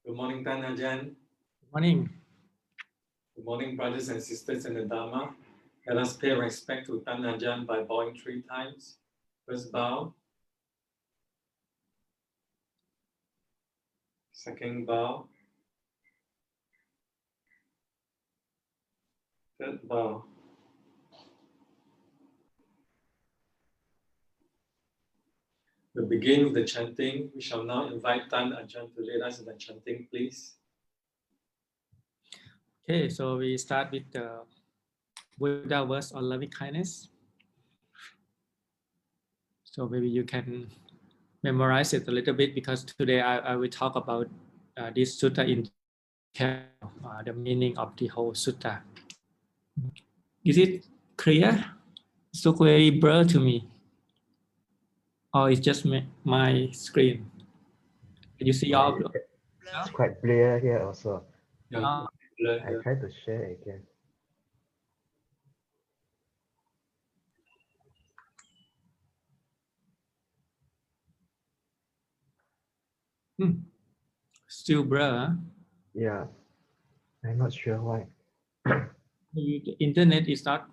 Good morning, Ajahn. Morning. Good morning, brothers and sisters in the Dhamma. Let us pay respect to Ajahn by bowing 3 times. First bow. Second bow. Third bow. We'll begin with the chanting. We shall now invite Ajahn to lead us in the chanting, please. Okay, so we start with the Buddha verse on loving kindness. So maybe you can memorize it a little bit because today I will talk about this sutta in detail, the meaning of the whole sutta. Is it clear? It's so very blurred to me. Or it's just my screen? Can you see all? It's quite clear here also. Yeah. I try to share again. Still blur, huh? Yeah, I'm not sure why. The internet is not,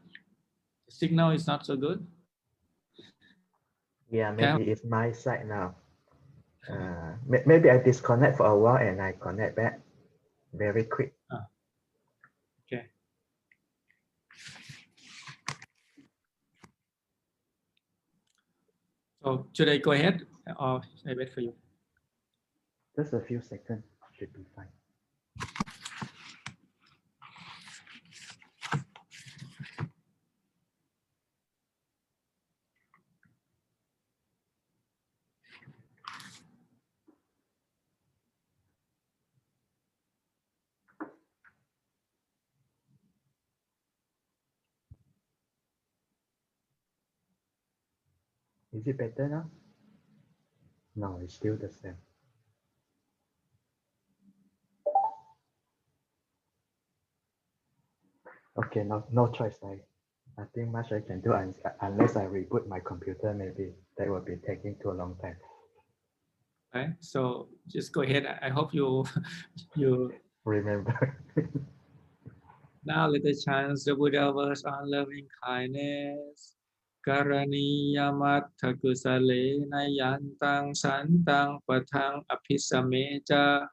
the signal is not so good. Yeah, maybe it's my side now. Maybe I disconnect for a while and I connect back very quick. Okay. So should I go ahead or I wait for you? Just a few seconds should be fine. Is it better now? No, it's still the same. Okay, no choice. Nothing much I can do unless I reboot my computer. Maybe that will be taking too long time. Right. So just go ahead. I hope you remember. Now let us chant the Buddha verse on loving kindness. Karaniya Metta kusale nayantang santang patang apisameja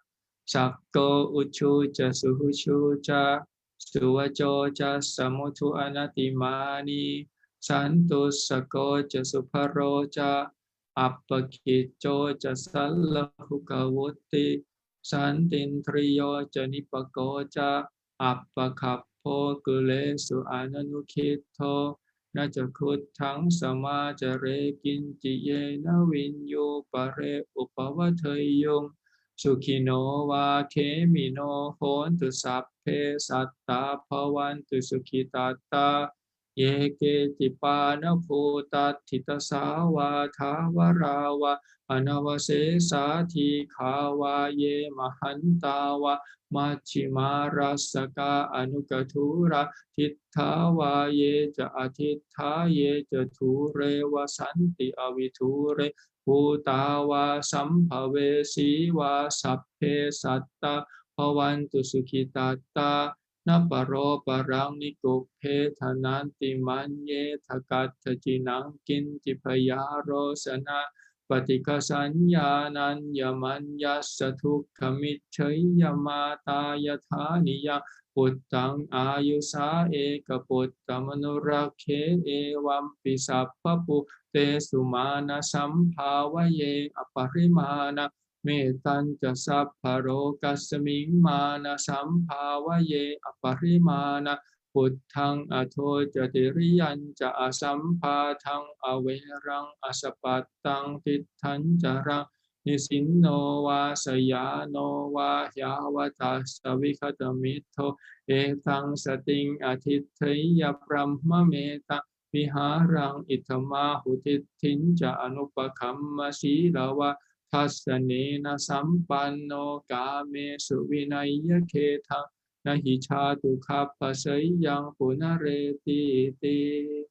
sakko uchu ja suhuchu ja suwajo ja samutu anatimani santu sakko ja suparo ja appakicho ja sallahukawuti santintriyo ja nipako ja Appakappo kulesu ananukito na jakutang samajare kinjiye na vinyo pare upavathayung sukhino va khemino hontu sapphe satta bhavantu sukhitata yeke tipana bhuta thita sava thavarawa anavase sati khava ye mahantava Machimara saka anugatura tithava ye ja atitha ye ja ture vasanti aviture bhutava sambhave siva sapphe satta bhavantu sukhitata na paro parang nikuphe thananti manye thakatta jinang kinti payarosana Patika sanyanan yamanya satukamichaya mata yathaniya puttang ayusa eka puttamanurake evam pisappapu te sumana sampavaye aparimana metan ca sapparo kasming mana sampavaye aparimana Puttang atho jatiriyan ca asampatang averang asapatang titthang carang nisinno va sayano va hyavata savikhatamito etang sating atithaya brahma meta viharang itama hutithin ca anupakhamma silava tassanena sampanno kame suvinaya ketang Nahi chatu kappa sayang punareti iti.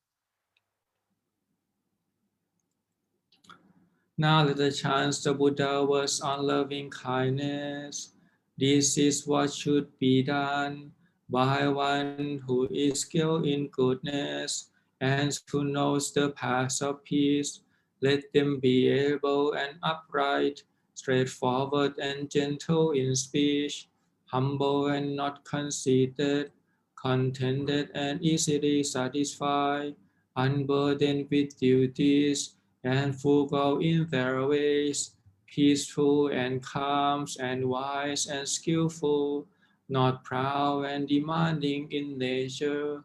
Now let us chant the Buddha verse on loving kindness. This is what should be done by one who is skilled in goodness and who knows the path of peace. Let them be able and upright, straightforward and gentle in speech, humble and not conceited, contented and easily satisfied, unburdened with duties, and frugal in their ways, peaceful and calm and wise and skillful, not proud and demanding in nature.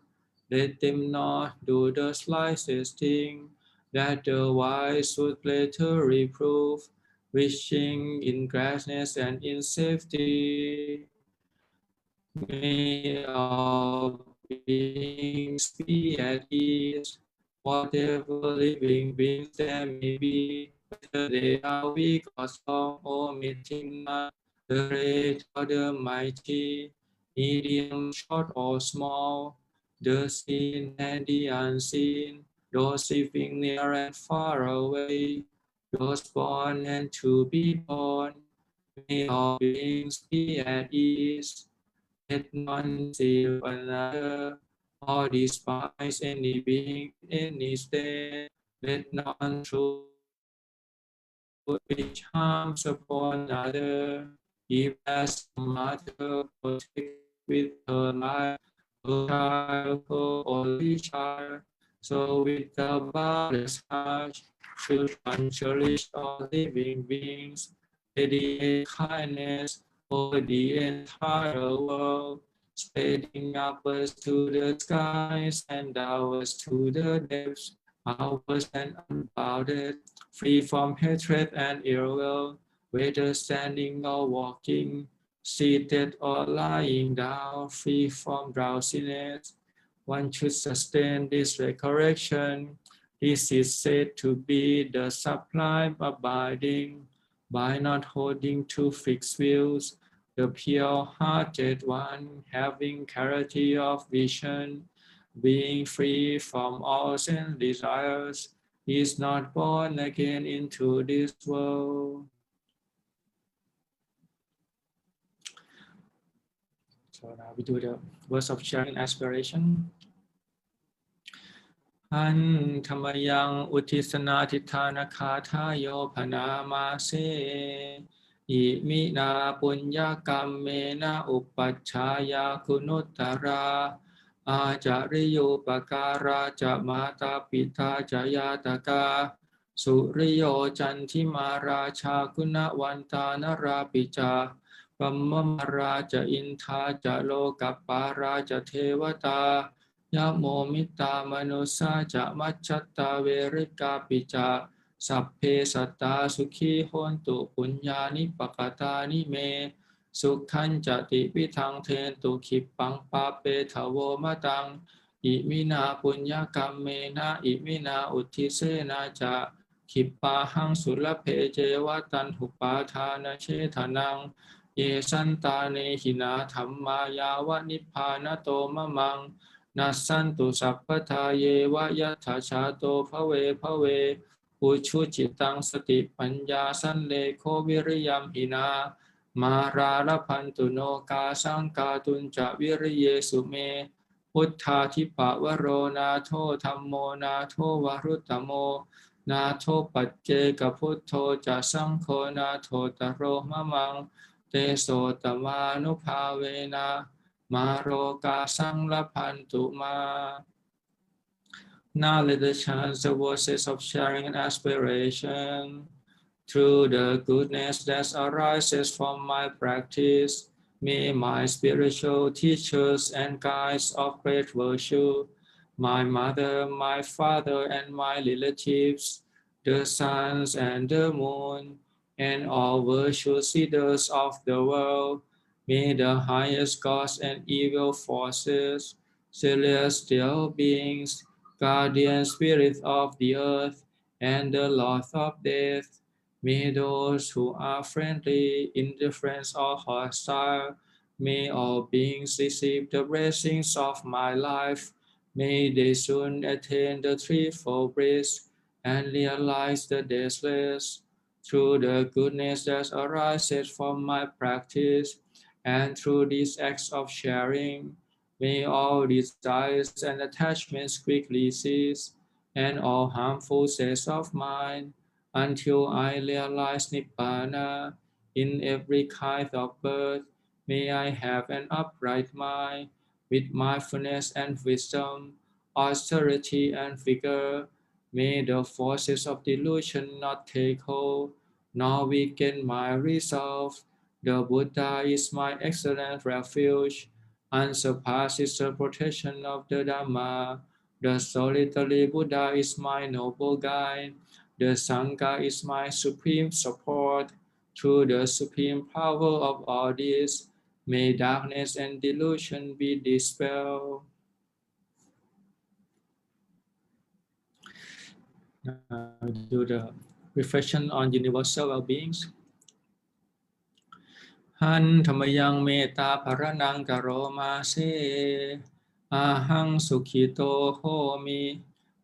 Let them not do the slightest thing that the wise would later reprove, wishing in gladness and in safety. May all beings be at ease, whatever living beings there may be, whether they are weak or strong, omitting not the great or the mighty, medium, short or small, the seen and the unseen, those living near and far away, those born and to be born. May all beings be at ease. Let none save another, or despise any being in any state. Let none throw which harms upon another. If as mother protect with her life, her child, her only child, so with the boundless heart should one cherish all living beings, radiate kindness over the entire world, spreading upwards to the skies and downwards to the depths, outwards and unbounded, free from hatred and ill will, whether standing or walking, seated or lying down, free from drowsiness. One should sustain this recollection. This is said to be the sublime abiding by not holding to fixed views, the pure-hearted one having clarity of vision, being free from all sense desires, is not born again into this world. So now we do the words of sharing aspiration. อันธรรมยังอุทิศนาทิธานคาทายโยพนามาเสอิมินาปุญญกรรมเมนะอุปัชฌายาคุณุตตราอาจาริโยปการาจะมาตาปิตาจายาตกาสุริโยจันทิมาราชาคุณวันตานราปิจาปัมมมาราจะอินทาจะโลกัปปาราจะเทวตายะโมมิตามนุสาจะมัจจตตาเวริกาปิจาสัพเพสัตตาสุขีโหนตุปุญญานิปกตานิเมสุขันจะติปิทังเทนตุขิปปังปาเปทโวมะตังอิมินาปุญญกรรมเมนะอิมินาอุทิเสนาจะขิปปาหังสุลเพเจวตันหุปาทานเชทนังเยสันตาเนหินาธัมมายาวะนิพพานโตมะมังนัสสันตุสัพพทาเยวะยัตถาชาโตภเวภเวอุชุจิตังสติปัญญาสันเลโควิริยัมหินามาราลพันตุโนกาสังกาตุนจะวิริเยสุเมพุทธาทิปะวโรนาโทธัมโมนาโทวรุตตโมนาโทปัจเจกพุทโธจะสังโฆนาโทตโรมะมังเตโสตมานุภาเวนะมาโรกาสังลพันตุมา Now let us chant the voices of sharing and aspiration. Through the goodness that arises from my practice, may my spiritual teachers and guides of great virtue, my mother, my father, and my relatives, the suns and the moon, and all virtue seekers of the world, may the highest gods and evil forces, celestial beings, guardian spirit of the earth, and the Lord of death, may those who are friendly, indifferent, or hostile, may all beings receive the blessings of my life. May they soon attain the threefold bliss and realize the deathless. through the goodness that arises from my practice, and through these acts of sharing, may all desires and attachments quickly cease, and all harmful states of mind, until I realize Nibbana in every kind of birth. May I have an upright mind, with mindfulness and wisdom, austerity and vigor. May the forces of delusion not take hold, nor weaken my resolve. The Buddha is my excellent refuge, unsurpassed is the protection of the Dhamma. The solitary Buddha is my noble guide. The Sangha is my supreme support. Through the supreme power of all this, may darkness and delusion be dispelled. Do the reflection on universal well-beings. Han Thamayang Metta Paranang Karoma Se Ahang Sukhito Homi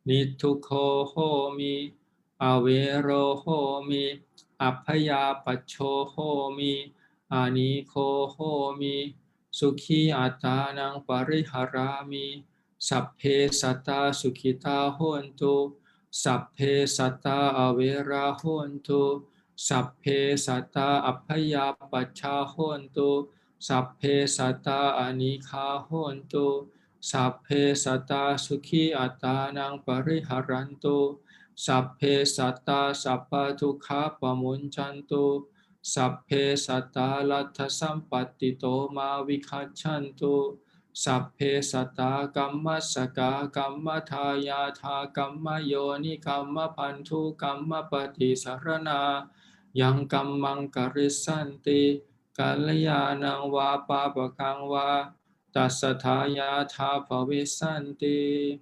Nitukho Homi Avero Homi Apaya Pacho Homi Aniko Homi Sukhi Atanang Pariharami Sapphe Satta Sukhita Hontu Sapphe Satta Avera Hontu Sapphe Satta Apaya Pacha Hontu Sapphe Satta Anika Hontu Sapphe Satta Sukhi Atanang Pariharantu Sapphe Satta Sappa Tukha Pamunchantu Sapphe Satta Latha Sampattito Ma Vikachantu Sapphe Satta Kamma Saka Kamma Thaya Tha Kamma Yoni Kamma Pantu Kamma Pati Sarana Yang Kammang Karisanti Kalayanang Va Papakang Va Tasathaya Tha Pavisanti.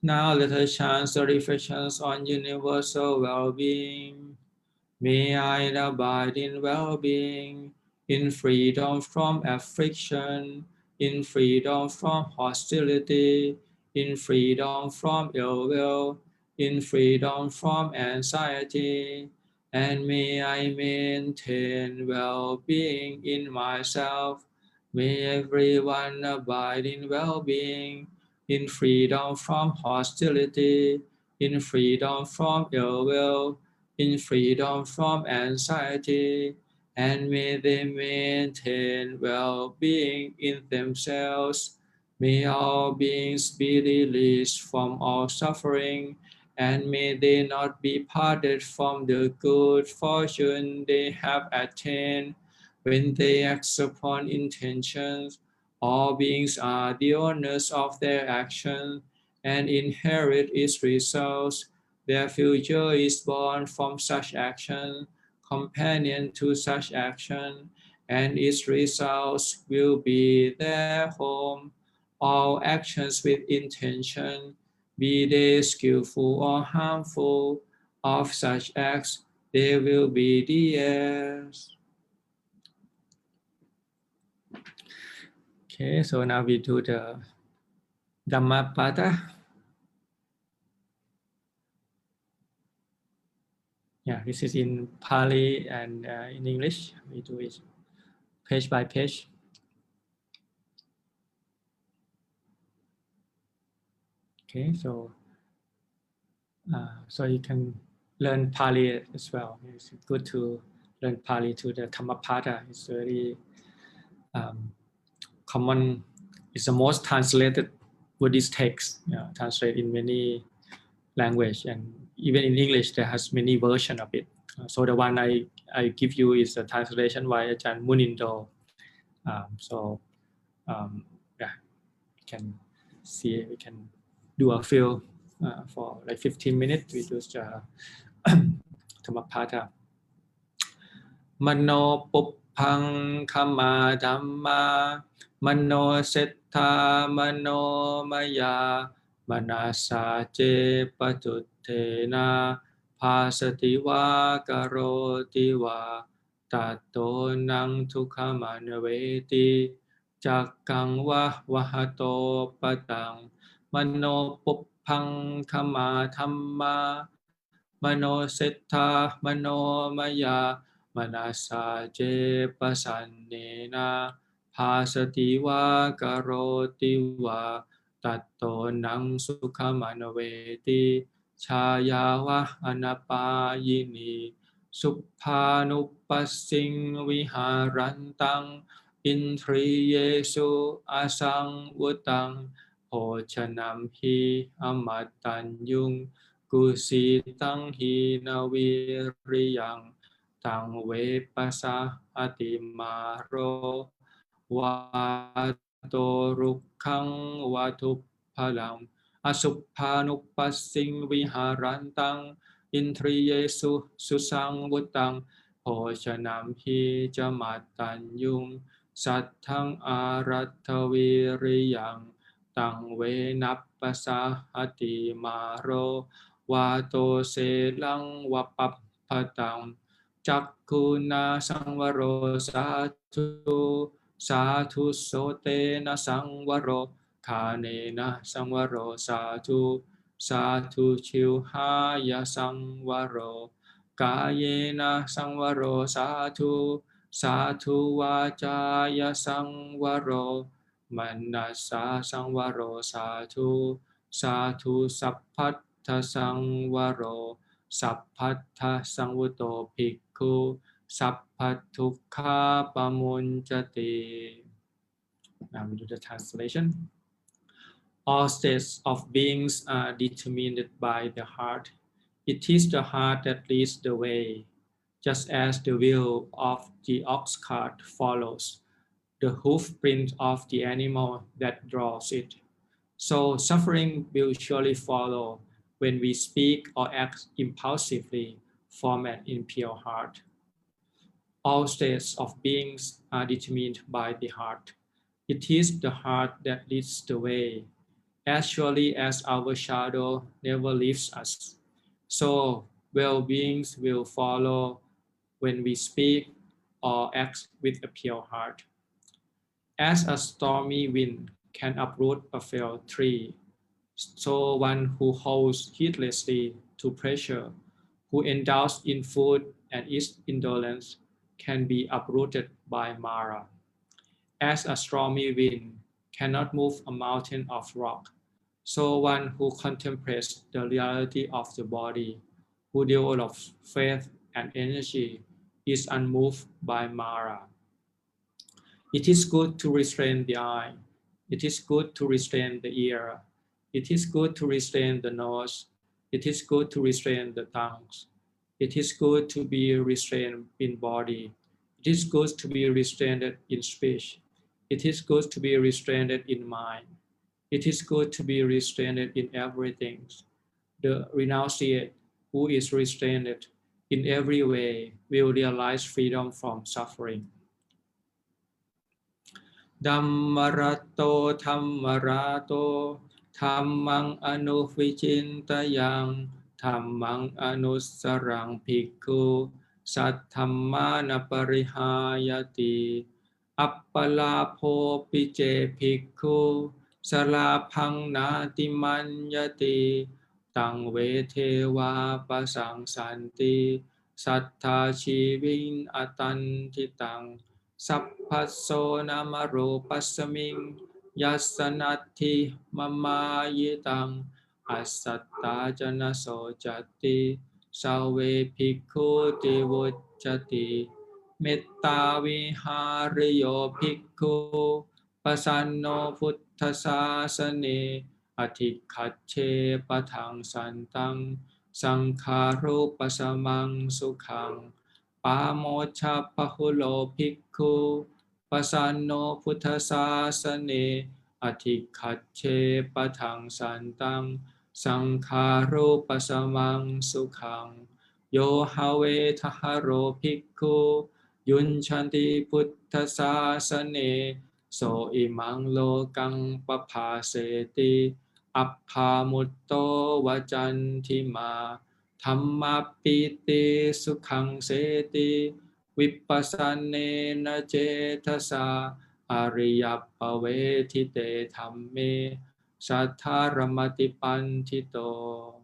Now let us chant the reflections on universal well-being. May I abide in well-being, in freedom from affliction, in freedom from hostility, in freedom from ill will, in freedom from anxiety, and may I maintain well-being in myself. May everyone abide in well-being, in freedom from hostility, in freedom from ill will, in freedom from anxiety, and may they maintain well-being in themselves. May all beings be released from all suffering, and may they not be parted from the good fortune they have attained. When they act upon intentions, all beings are the owners of their action and inherit its results. Their future is born from such action, companion to such action, and its results will be their home. All actions with intention, be they skillful or harmful, of such acts they will be the heirs. Okay, so now we do the Dhammapada. Yeah, this is in Pali and in English. We do it page by page. Okay, so you can learn Pali as well. It's good to learn Pali to the Dhammapada. It's very common. It's the most translated Buddhist text. Translated in many language, and even in English there has many versions of it. So the one I give you is a translation by Ajahn Munindo. Yeah, you can see, we can do a few for like 15 minutes. We do the Dhammapada. Mano Puppang Kama Dhamma Mano Setta Mano Maya Manasa Je Patutena Pasati Va Karoti Va Tato Nang Tukhamanaveti Jakang Va Vahato Patang Mano Puppang Kama Dhamma มโนเสทธามโนมยามนัสสาเจปสันเนนะภาสติวากโรติวาตัตโตนังสุขมานเวติชายาวะอนาปายินีสุภานุปัสสิงวิหารันตังอินทรีเยสุอาสังวุตังโภชนัมหิอมัตตัญยุงกุสิตังหินาวิริยังตังเวปัสสะอติมาโรวาโตรุกขังวาทุพลังอสุภานุปัสสิงวิหารันตังอินทรีเยสุสุสังวุตังโภชนัมหิจมัตตัญยุงสัทธังอารัตถวิริยังตังเวนัปปสาหติมาโรวาโตเสลังวปัปปตังจักขุนาสังวโรสาธุสาธุโสเตนะสังวโรคาเนนะสังวโรสาธุสาธุชิวหายะสังวโรกายเยนะสังวโรสาธุสาธุวาจายะสังวโรมนัสสาสังวโรสาธุสาธุสัพพัทธสังวโรสัพพัทธสังวุโตภิกขุสัพพัททุกขาปมุญจติ Now we do the translation. All states of beings are determined by the heart. It is the heart that leads the way, just as the wheel of the ox cart follows the hoof print of the animal that draws it. So suffering will surely follow when we speak or act impulsively from an impure heart. All states of beings are determined by the heart. It is the heart that leads the way. As surely as our shadow never leaves us, so well-beings will follow when we speak or act with a pure heart. As a stormy wind can uproot a felled tree, so one who holds heedlessly to pleasure, who indulges in food and is indolent, can be uprooted by Mara. As a stormy wind cannot move a mountain of rock, so one who contemplates the reality of the body, who develops faith and energy, is unmoved by Mara. It is good to restrain the eye. It is good to restrain the ear. It is good to restrain the nose. It is good to restrain the tongues. It is good to be restrained in body. It is good to be restrained in speech. It is good to be restrained in mind. It is good to be restrained in everything. The renunciate who is restrained in every way will realize freedom from suffering. Dhammarato Dhammarato Dhammang Anuvichintayang Dhammang Anusarang Bhikkhu Satthammana Parihayati Appalapo Pice Bhikkhu Salapang Nati Manyati Tang Veteva Pasang Santi Sattha Chivin Atantitang Sapphaso namaro passaming yasanati mamayitang asatta janaso jati sawe bhikkhu devocchati metta vihariyo bhikkhu pasanno buddha sasane athikhache patang santang sankharo pasamang sukhang Pamocha pahulo bhikkhu pasanno puttha sasane athikhache patang santang sankharo pasamang sukhang yo have taharo bhikkhu yunchanti puttha sasane so imang lokang papaseti apphamutto vajantima Dhamma piti sukhang seti vipassanne na cetasa ariyappavetite dhamme sattharamati pantito.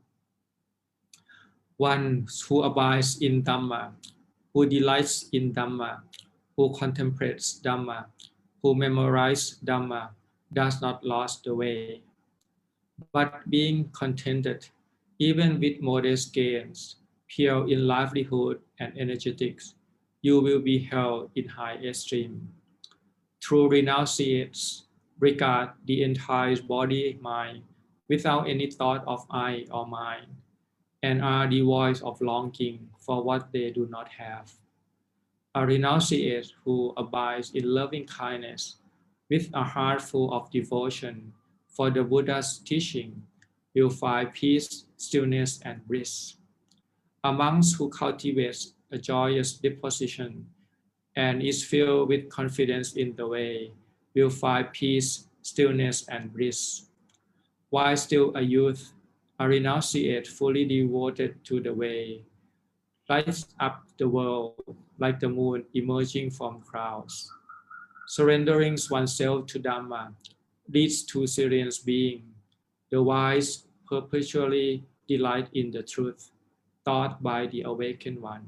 One who abides in Dhamma, who delights in Dhamma, who contemplates Dhamma, who memorizes Dhamma, does not lose the way. But being contented, even with modest gains, pure in livelihood and energetics, you will be held in high esteem. True renunciates regard the entire body mind without any thought of I or mine, and are devoid of longing for what they do not have. A renunciate who abides in loving kindness with a heart full of devotion for the Buddha's teaching will find peace, stillness, and bliss. A monk who cultivates a joyous disposition and is filled with confidence in the way will find peace, stillness, and bliss. While still a youth, a renunciate fully devoted to the way lights up the world like the moon emerging from clouds. Surrendering oneself to Dhamma leads to serious being. The wise perpetually delight in the truth taught by the awakened one.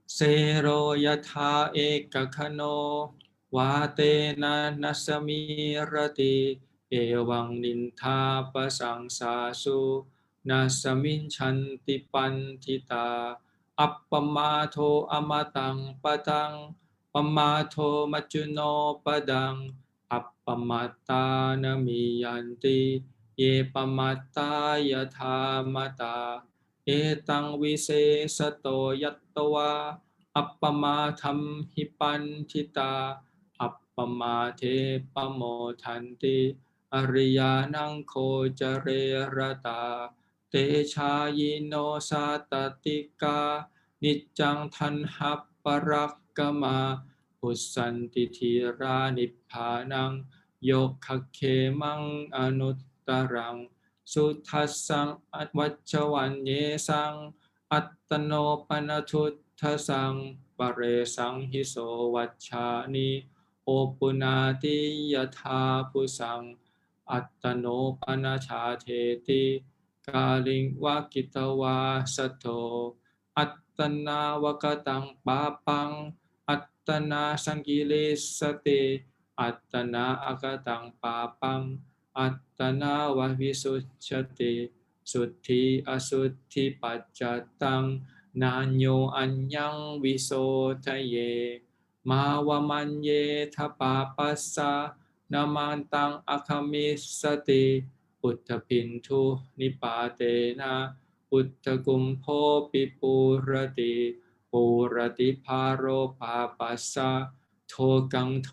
Sero yatha ekakano vatena nasamirati evang nintha pasangsasu nasaminchanti pantita appamato amatang padang pamato majuno padang appamata namiyanti ye pamata yatha mata etang vise sato yattva appamatham hipantita appamate pamotanti ariyanang kojare rata te chayino satatika niccang tanha parakkama pussanti thira nibbhanang yokkhakkemang anuttarang Suttasang advacchawanyesang attano panatuthasang paresang hiso vacchani opunati yatha pusang attano panachateti kaling wakitawa sato attana wakatang papang attana sangkilisate attana akatang papang attana vavisucchate sutti asutti pajjatang nanyo anyang visotaye mawamanye thapapassa namantang akamisate uttapintu nipatena uttakumpho pipurati purati paro papassa thokang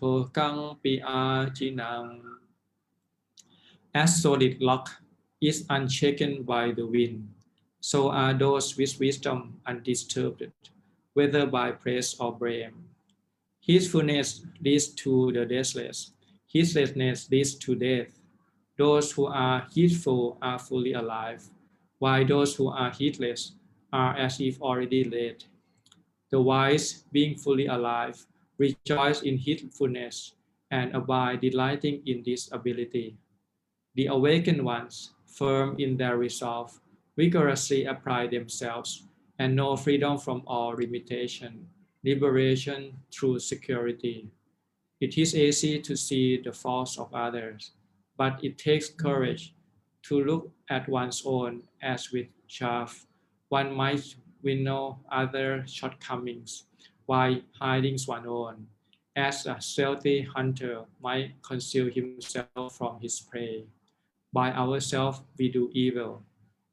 pi ajinang. As solid rock is unshaken by the wind, so are those with wisdom undisturbed, whether by praise or blame. Heedfulness leads to the deathless, heedlessness leads to death. Those who are heedful are fully alive, while those who are heedless are as if already dead. The wise, being fully alive, rejoice in heedfulness and abide delighting in this ability. The awakened ones, firm in their resolve, vigorously apply themselves and know freedom from all limitation, liberation through security. It is easy to see the faults of others, but it takes courage to look at one's own as with chaff. One might winnow other shortcomings while hiding one's own, as a stealthy hunter might conceal himself from his prey. By ourselves we do evil,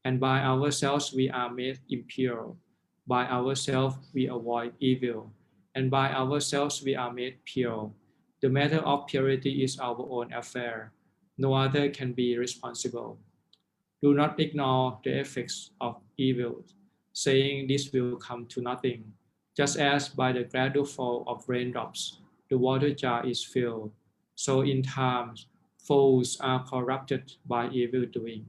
and by ourselves we are made impure. By ourselves we avoid evil, and by ourselves we are made pure. The matter of purity is our own affair. No other can be responsible. Do not ignore the effects of evil, saying this will come to nothing. Just as by the gradual fall of raindrops, the water jar is filled, so in time, fools are corrupted by evil doing.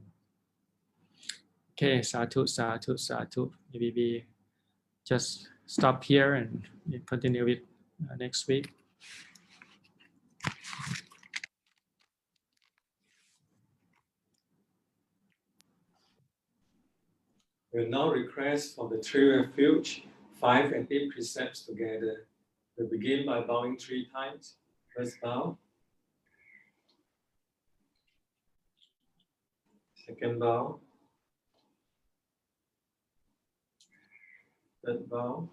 Okay, sadhu, sadhu, sadhu. Maybe we just stop here and continue with next week. We'll now request for the three refuge, 5 and 8 precepts together. We'll begin by bowing 3 times. First bow. Second bow. Third bow.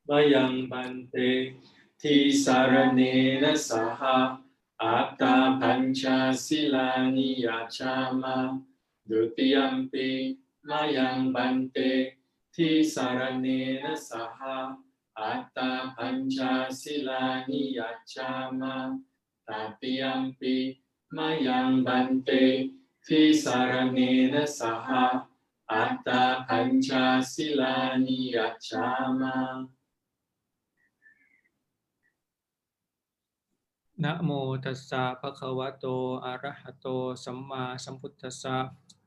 Mayang bante ti saranena saha atta pancha silani yachama dutiyampi mayang bante ti saranena saha atta pancha silani yachama tatiyampi mayang bante ti saranena saha atta pancha silani yachama นะโมตัสสะภะคะวะโตอะระหะโตสัมมาสัมพุทธัสสะ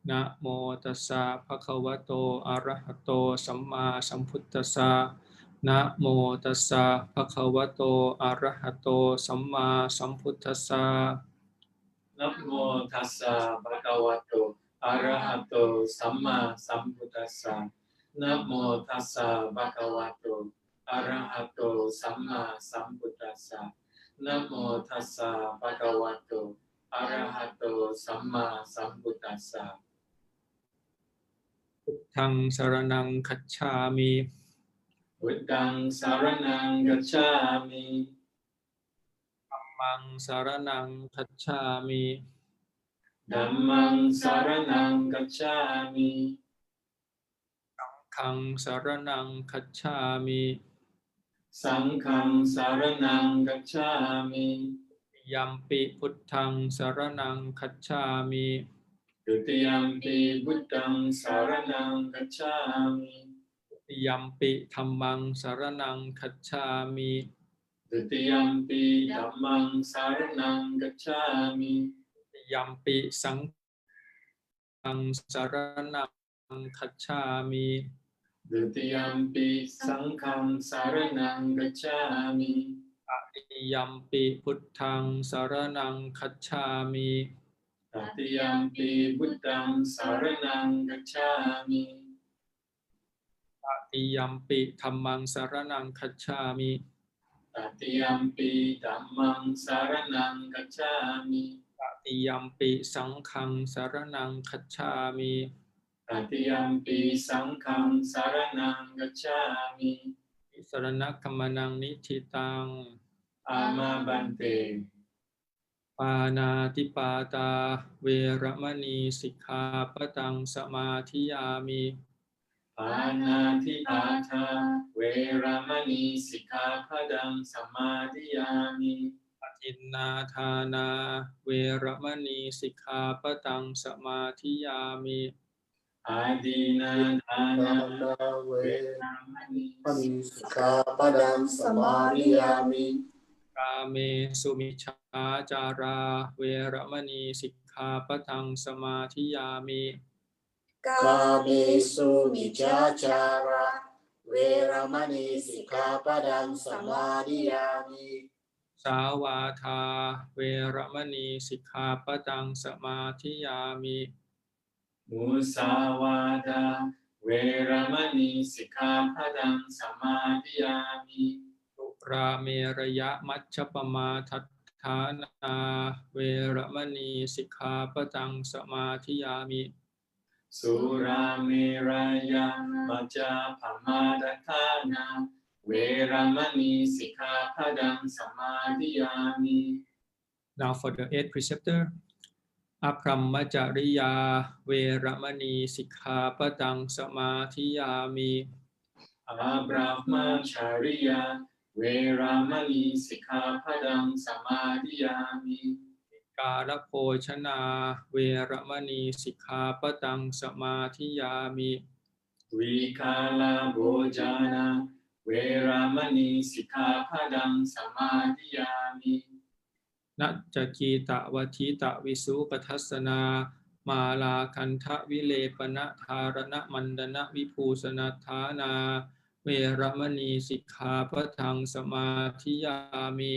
นะโมตัสสะภะคะวะโตอะระหะโตสัมมาสัมพุทธัสสะนะโมตัสสะภะคะวะโตอะระหะโตสัมมาสัมพุทธัสสะนะโมตัสสะภะคะวะโตอะระหะโตสัมมาสัมพุทธัสสะนะโมตัสสะภะคะวะโตอะระหะโตสัมมาสัมพุทธัสสะนะโมตัสสะภะคะวะโตอะระหะโตสัมมาสัมพุทธัสสะ พุทธังสรณังคัจฉามิ พุทธังสารนังกัจฉามิ ธัมมังสรณังคัจฉามิ ธัมมังสารนังกัจฉามิ สังฆังสรณังคัจฉามิ สังฆังสารนังกัจฉามิ ยัมปิพุทธังสรณังคัจฉามิ ดุติยัมปิพุทธังสารนังกัจฉามิ ยัมปิธัมมังสรณังคัจฉามิ ดุติยัมปิธัมมังสารนังกัจฉามิ ยัมปิสังฆังสรณังคัจฉามิ ดุติยัมปิสังฆังสารนังกัจฉามิ ตติยัมปิพุทธังสรณังคัจฉามิ ตติยัมปิพุทธังสารนังกัจฉามิ ตติยัมปิธัมมังสรณังคัจฉามิ ตติยัมปิธัมมังสารนังกัจฉามิ ตติยัมปิสังฆังสรณังคัจฉามิ ตติยัมปิสังฆังสารนังกัจฉามิ สรณคัมมนังนิธิตัง อามาบันเต ปานาติปาตาเวรมณีสิกขาปะตังสมาธิยามิ ปานาทิปาทาเวรมณีสิกขาปะทังสมาธิยามิ อทินนาทานาเวรมณีสิกขาปะตังสมาธิยามิ อาดีนาทานาเวรมณี สิกขาปะทังสมาธิยามิ กาเมสุมิชฌาจาราเวรมณีสิกขาปะทังสมาธิยามิ กาเมสุมิจฉาจาระเวรมณีสิกขาปะทังสมาธิยามิ สาวาทาเวรมณีสิกขาปะตังสมาธิยามิ มุสาวาทาเวรมณีสิกขาปะทังสมาธิยามิ สุราเมรยะมัชฌปมาทัฏฐานาเวรมณีสิกขาปะตังสมาธิยามิ สุราเมรยะมัจจปมาทัฏฐานาเวรมณีสิกขาปะทังสมาธิยามิ Now for the 8th preceptor อพรหมจริยาเวรมณีสิกขาปะตังสมาธิยามิ อาบราหมจาริยาเวรมณีสิกขาปะทังสมาธิยามิ กาลโภชนาเวรมณีสิกขาปะตังสมาธิยามิ วิคาลาโภจานาเวรมณีสิกขาปะทังสมาธิยามิ นัจจคีตะวัทิตะวิสุปทัสสนามาลาคันทะวิเลปนะธารณมันดนะวิภูสนัฏฐานาเวรมณีสิกขาปะทังสมาธิยามิ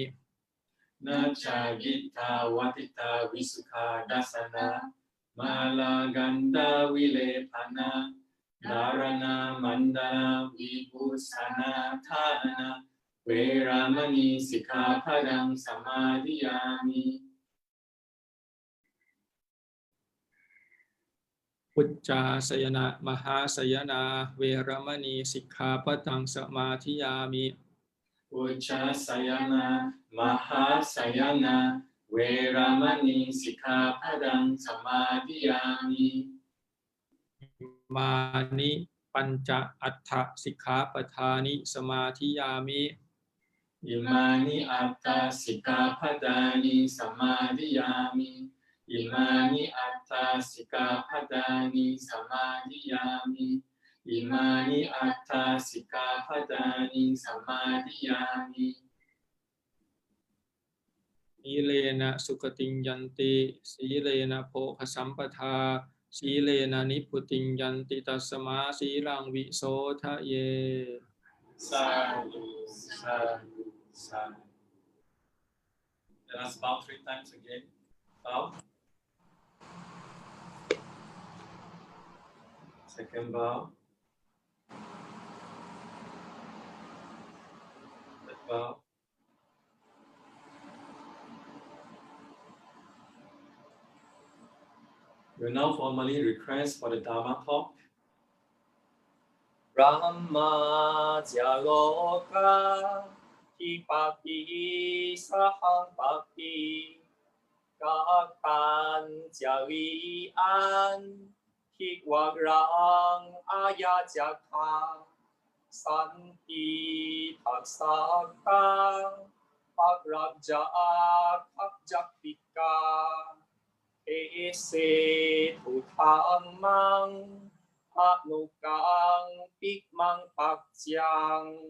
Nacha gita watita visuka dasana Malaganda vilepana Dharana mandana vibhusana thana Veramani sikhapadam samadhiyami Ucca sayana mahasayana veramani sikkhapadang samadhiyami Ucca sayana mahasayana Veramani sikhapadam samadhiyami Mani panca attha sikkhapadhani samadhiyami Imani atta sikhapadani samadhiyami Imani atta sikhapadani samadhiyami Imani atta sikhapadani samadhiyami Silena sukating yanti silena pokha sampatha silena niputing yanti tasma silang visotha ye Sadhu, sadhu, sadhu. Let us bow 3 times again. Bow. Second bow. Third bow. We will now formally request for the Dhamma Talk. Brahma Jaloka Hipati Sahang Bhakti Kakan Jalian Hikwagrang Ayajaka Santi Taksaka Pagrabja Kakjaktika Ese Tutang Mang Nukang Pikmang Pakjang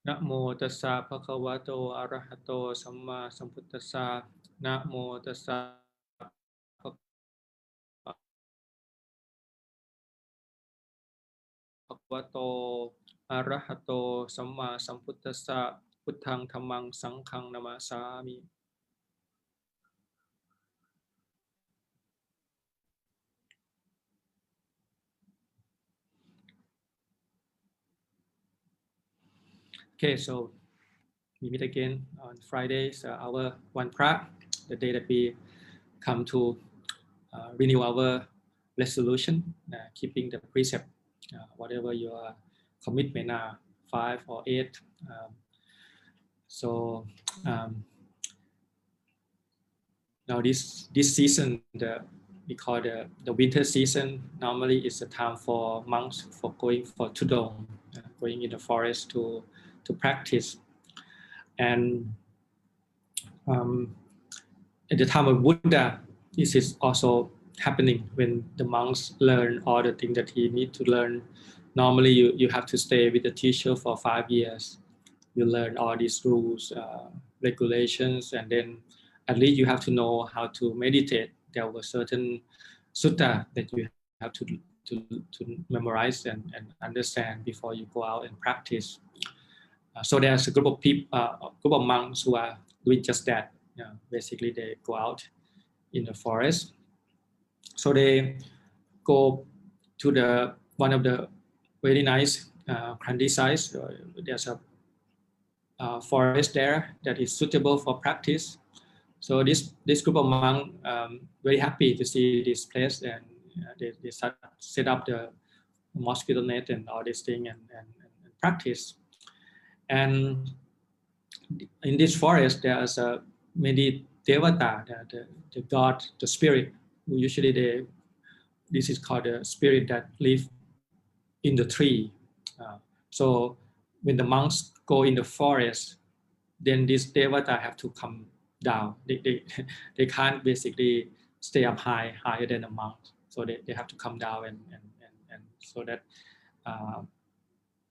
Namo tassa bhagavato arahato samma sambuddhassa Namo tassa bhagavato arahato samma sambuddhassa Puttang dhammang sanghang namasami Okay, so we meet again on Fridays, our one pra, the day that we come to renew our resolution, keeping the precept, whatever your commitment are, 5 or 8. Now this season, we call the winter season. Normally, it's a time for monks for going for Dton, going in the forest to practice. And at the time of Buddha, this is also happening when the monks learn all the things that he need to learn. Normally, you have to stay with the teacher for 5 years. You learn all these rules, regulations, and then at least you have to know how to meditate. There were certain sutta that you have to memorize and understand before you go out and practice. So there's a group of people, group of monks who are doing just that. Basically, they go out in the forest. So they go to one of the very nice countryside. There's a forest there that is suitable for practice. So this group of monks very happy to see this place, and they set up the mosquito net and all this thing and practice. And in this forest, there's many devata, the god, the spirit. Usually, this is called the spirit that live in the tree. So when the monks go in the forest, then this devata have to come down. They can't basically stay up higher than a monk. So they have to come down and so that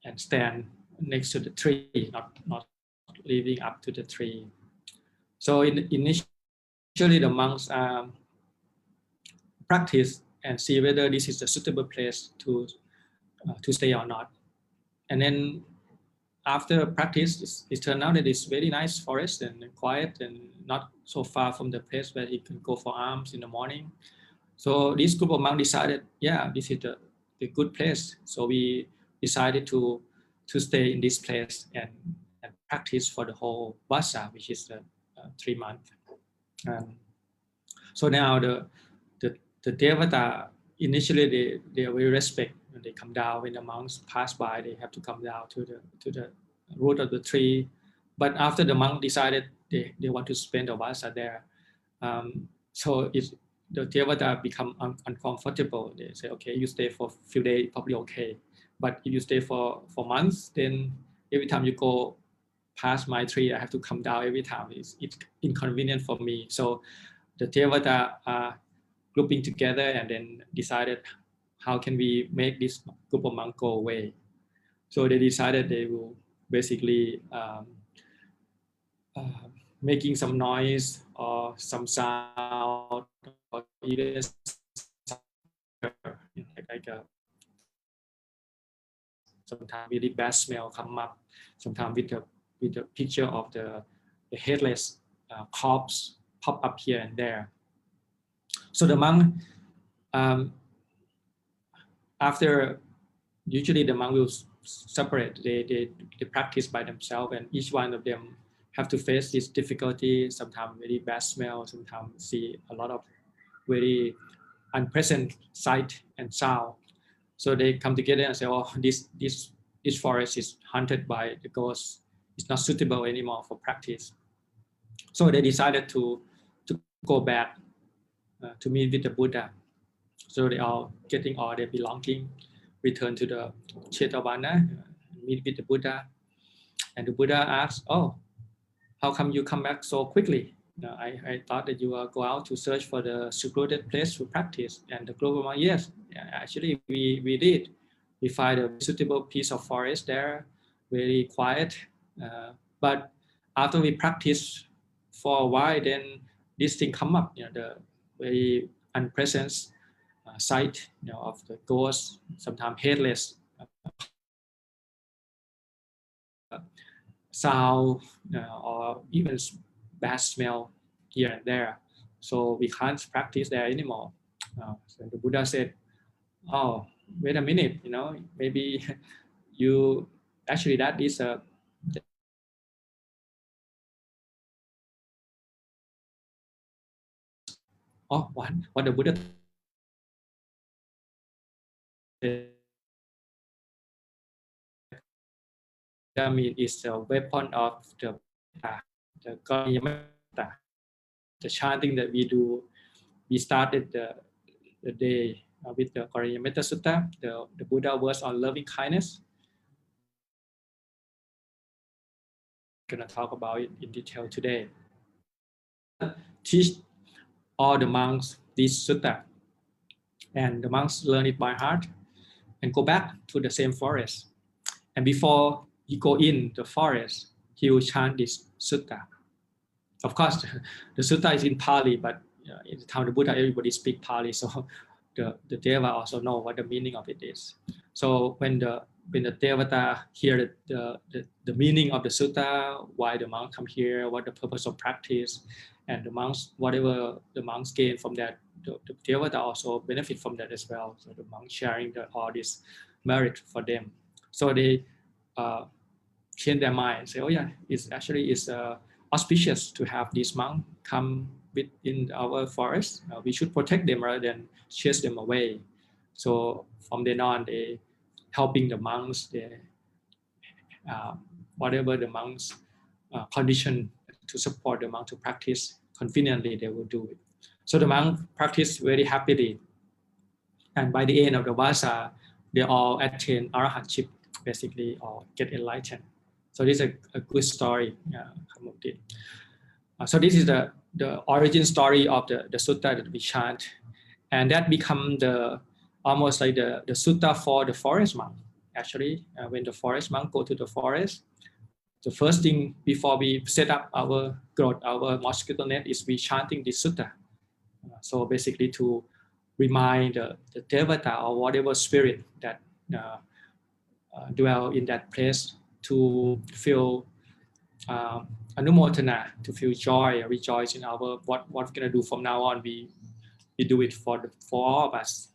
and stand next to the tree, not living up to the tree. So initially the monks practice and see whether this is a suitable place to stay or not. And then after practice, it turned out that it's very nice forest and quiet and not so far from the place where he can go for alms in the morning. So this group of monks decided, yeah, this is the good place. So we decided to stay in this place and practice for the whole vasa, which is 3 months. So now the Devata, initially they will respect when they come down. When the monks pass by, they have to come down to the root of the tree. But after the monk decided they want to spend the vasa there, so the Devata become uncomfortable. They say, okay, you stay for a few days, probably okay. But if you stay for months, then every time you go past my tree, I have to come down every time. It's inconvenient for me. So the Devata are grouping together and then decided, how can we make this group of monks go away? So they decided they will basically making some noise or some sound or even like sometimes really bad smell come up, sometimes with the picture of the headless corpse pop up here and there. So the monk, after, usually the monk will separate, they practice by themselves, and each one of them have to face this difficulty, sometimes very bad smell, sometimes see a lot of very unpleasant sight and sound. So they come together and say, oh, this forest is haunted by the ghosts. It's not suitable anymore for practice. So they decided to go back to meet with the Buddha. So they are getting all their belonging, return to the Chetavana, meet with the Buddha. And the Buddha asks, oh, how come you come back so quickly? I thought that you will go out to search for the secluded place to practice. And the group of monks, yes, actually we did. We find a suitable piece of forest there, very quiet. But after we practice for a while, then this thing come up, the very unpleasant sight, of the ghost, sometimes headless, sound, or even bad smell here and there. So we can't practice there anymore. So the Buddha said, oh, wait a minute, maybe you, actually that is a, what the Buddha said, I mean, is a weapon of the Karaniya Metta, the chanting that we do. We started the day with the Karaniya Metta Sutta, the Buddha words on loving kindness. I'm going to talk about it in detail today. Teach all the monks this sutta, and the monks learn it by heart and go back to the same forest. And before he go in the forest, he will chant this sutta. Of course, the sutta is in Pali, but in the time of the Buddha, everybody speak Pali, so the Deva also know what the meaning of it is. So when the Devata hear the meaning of the sutta, why the monks come here, what the purpose of practice, and the monks, whatever the monks gain from that, the Devata also benefit from that as well. So the monks sharing all this merit for them. So they change their mind, say, oh yeah, it's auspicious to have these monks come within our forest. We should protect them rather than chase them away. So from then on, they helping the monks, whatever the monks condition to support the monk to practice conveniently, they will do it. So the monk practice very happily. And by the end of the vasa, they all attain arahantship, basically, or get enlightened. So this is a good story. So this is the origin story of the sutta that we chant, and that become almost like the sutta for the forest monk. Actually, when the forest monk go to the forest, the first thing before we set up our mosquito net is we chanting this sutta. So basically to remind the devata or whatever spirit that dwell in that place to feel anumotana, to feel joy, rejoice in our what we're gonna do from now on. We do it for all of us.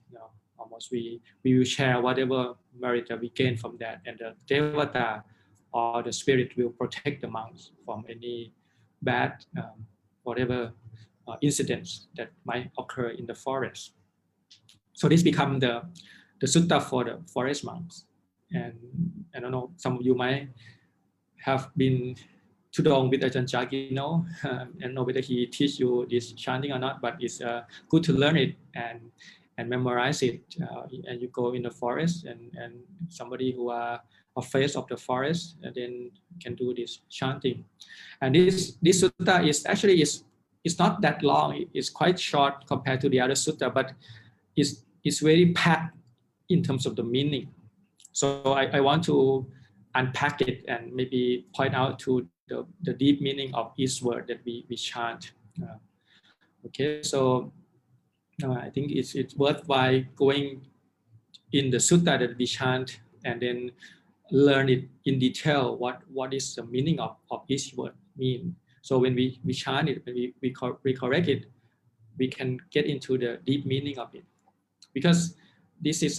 Almost we will share whatever merit that we gain from that, and the devata or the spirit will protect the monks from any bad whatever incidents that might occur in the forest. So this becomes the sutta for the forest monks. And I don't know, some of you might have been Tudong with Ajahn Jagino, and know whether he teach you this chanting or not, but it's good to learn it and memorize it. And you go in the forest, and somebody who are afraid of the forest, and then can do this chanting. And this sutta is actually it's not that long. It's quite short compared to the other sutta, but it's very packed in terms of the meaning. So I want to unpack it and maybe point out to the deep meaning of each word that we chant. Okay, so I think it's worthwhile going in the sutta that we chant and then learn it in detail what is the meaning of each word mean. So when we chant it, when we correct it, we can get into the deep meaning of it. Because this is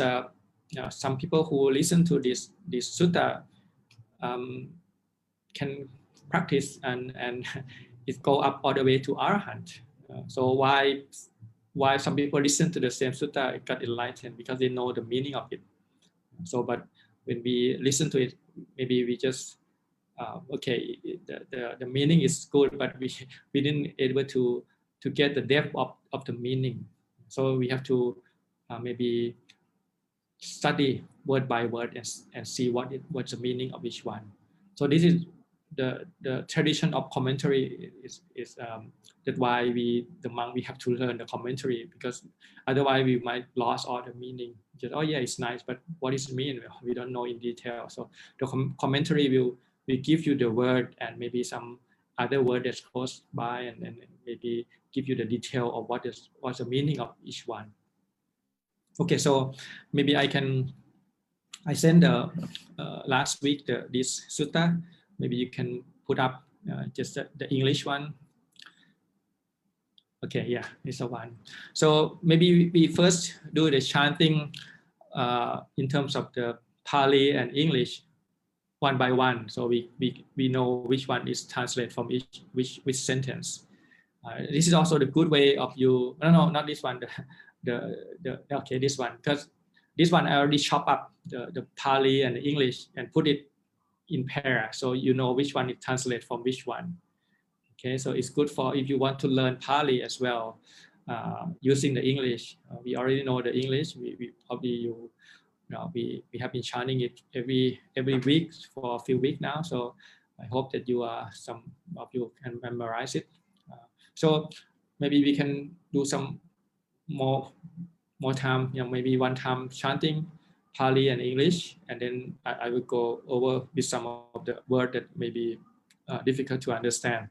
some people who listen to this sutta can practice and it go up all the way to arahant. So why some people listen to the same sutta, it got enlightened because they know the meaning of it. So but when we listen to it, maybe we just okay, the meaning is good, but we didn't able to get the depth of the meaning. So we have to maybe study word by word and see what's the meaning of each one. So this is the tradition of commentary is that's why the monk we have to learn the commentary, because otherwise we might lose all the meaning. Just oh yeah, it's nice, but what does it mean? We don't know in detail. So the commentary will give you the word and maybe some other word that's close by, and maybe give you the detail of what's the meaning of each one. Okay, so maybe I sent last week this sutta. Maybe you can put up just the English one. Okay, yeah, it's the one. So maybe we first do the chanting in terms of the Pali and English one by one. So we know which one is translated from which sentence. This is also the good way of you. No, not this one. Okay, this one, because this one I already chop up the Pali and the English and put it in pair, so you know which one it translates from which one. Okay, so it's good for if you want to learn Pali as well using the English. We already know the English. We probably we have been chanting it every week for a few weeks now. So I hope that some of you can memorize it. So maybe we can do some more time, maybe one time chanting Pali and English, and then I will go over with some of the words that may be difficult to understand.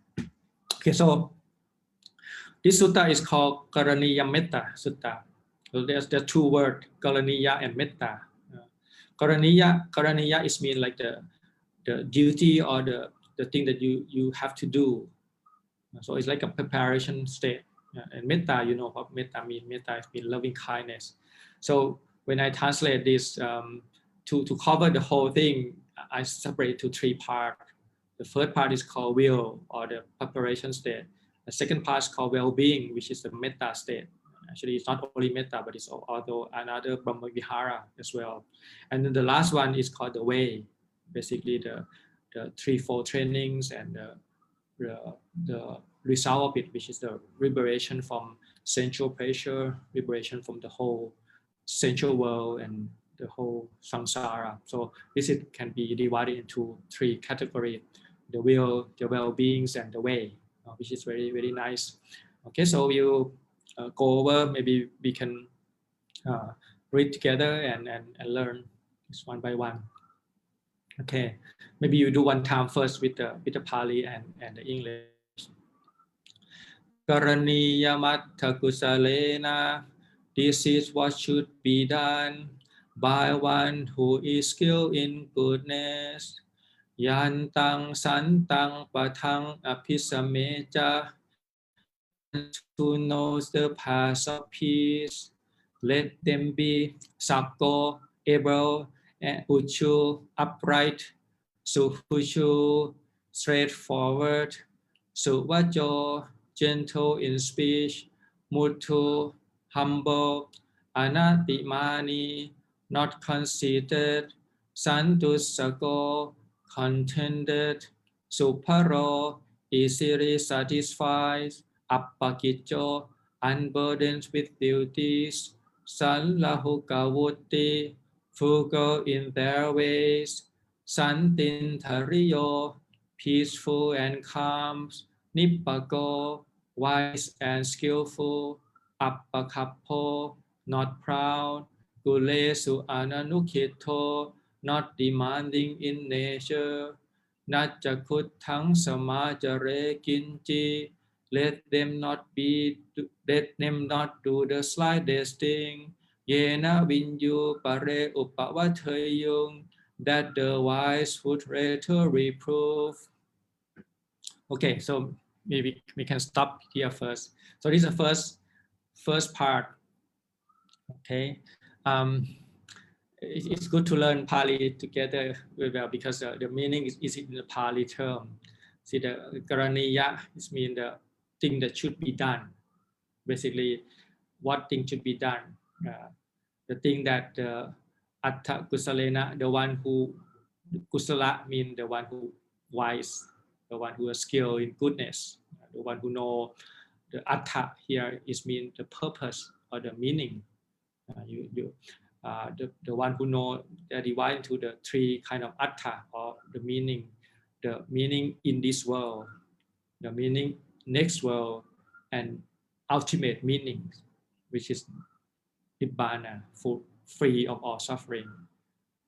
Okay, so this sutta is called Karaniya Metta Sutta. So there's the two words, Karaniya and Metta. Karaniya is mean like the duty or the thing that you have to do. So it's like a preparation state. And Metta, you know what Metta means. Metta means loving kindness. So when I translate this to cover the whole thing, I separate to three parts. The first part is called will, or the preparation state. The second part is called well-being, which is the Metta state. Actually, it's not only Metta, but it's also another Brahma Vihara as well. And then the last one is called the way, basically the threefold trainings and the result of it, which is the liberation from sensual pressure, liberation from the whole sensual world and the whole samsara. So this can be divided into three categories: the will, the well-beings, and the way, which is very, very nice. Okay, so we'll go over, maybe we can read together and learn this one by one. Okay, maybe you do one time first with the Pali and the English. Karaniya matta kusalena. This is what should be done by one who is skilled in goodness. Yantang santang patang apisameja. To know the path of peace, let them be Sakko, able, and Uchu, upright, Suhuchu, straightforward, Suvajo, gentle in speech, Mutu, humble, Anatimani, not conceited, Santusako, contented, Suparo, easily satisfied, Appakicco, unburdened with duties, Sallahukawutti, frugal in their ways, Santintariyo, peaceful and calm, Nippako, wise and skillful, Appakappo, not proud, Gulesu ananukito, not demanding in nature, Natjakutang samajare kinchi, let them not do the slightest thing. Yena vinyu pare upavathayung, that the wise would rather reprove. Okay, so maybe we can stop here first. So this is the first part. Okay, it's good to learn Pali together very well because the meaning is in the Pali term. See, the Karaniya is mean the thing that should be done. Basically, what thing should be done. The thing that Atta Kusalena, the one who Kusala mean the one who wise, the one who is skilled in goodness, the one who know the Atta here is mean the purpose or the meaning. The one who know they divide into the three kind of Atta or the meaning in this world, the meaning next world, and ultimate meaning, which is Nibbana, free of all suffering.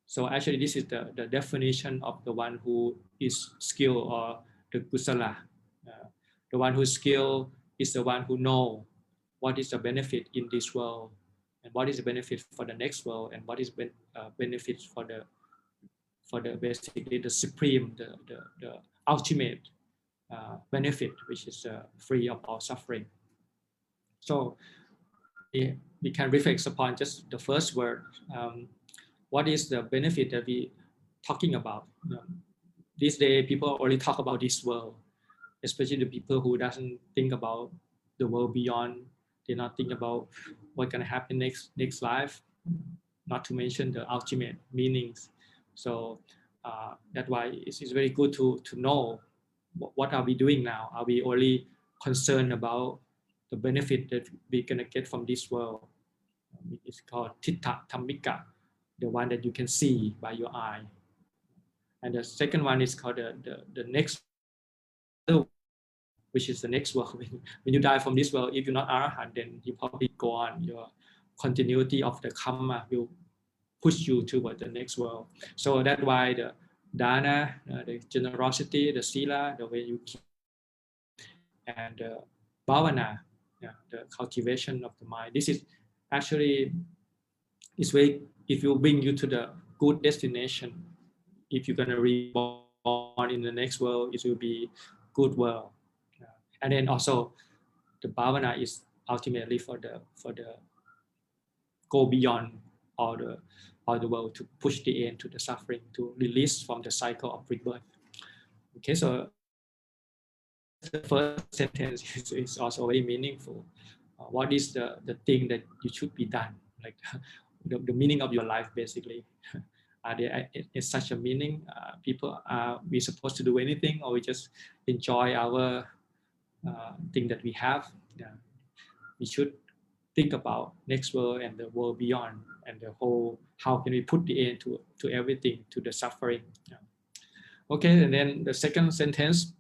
So actually this is the definition of the one who is skilled or the Kusala. The one who is skilled is the one who know what is the benefit in this world and what is the benefit for the next world and what is benefits for the basically the supreme, the ultimate benefit, which is free of all suffering. So we can reflect upon just the first word. What is the benefit that we talking about? These days, people only talk about this world, especially the people who doesn't think about the world beyond. They not think about what's gonna happen next life. Not to mention the ultimate meanings. So that's why it's very good to know what are we doing now. Are we only concerned about the benefit that we're gonna get from this world? It's called Titta Dhammika, the one that you can see by your eye. And the second one is called the next, which is the next world. When you die from this world, if you're not Arahant, then you probably go on. Your continuity of the karma will push you toward the next world. So that's why the dana, the generosity, the sila, the way you keep, and the bhavana, the cultivation of the mind. This is actually is way if you bring you to the good destination. If you're gonna reborn in the next world, it will be good world. And then also the bhavana is ultimately for the go beyond all the world, to push the end to the suffering, to release from the cycle of rebirth. Okay, so the first sentence is also very meaningful. What is the thing that you should be done, like the meaning of your life basically? Are there is such a meaning? People, are we supposed to do anything, or we just enjoy our thing that we have? We should think about next world and the world beyond, and the whole, how can we put the end to everything, to the suffering. Okay, and then the second sentence,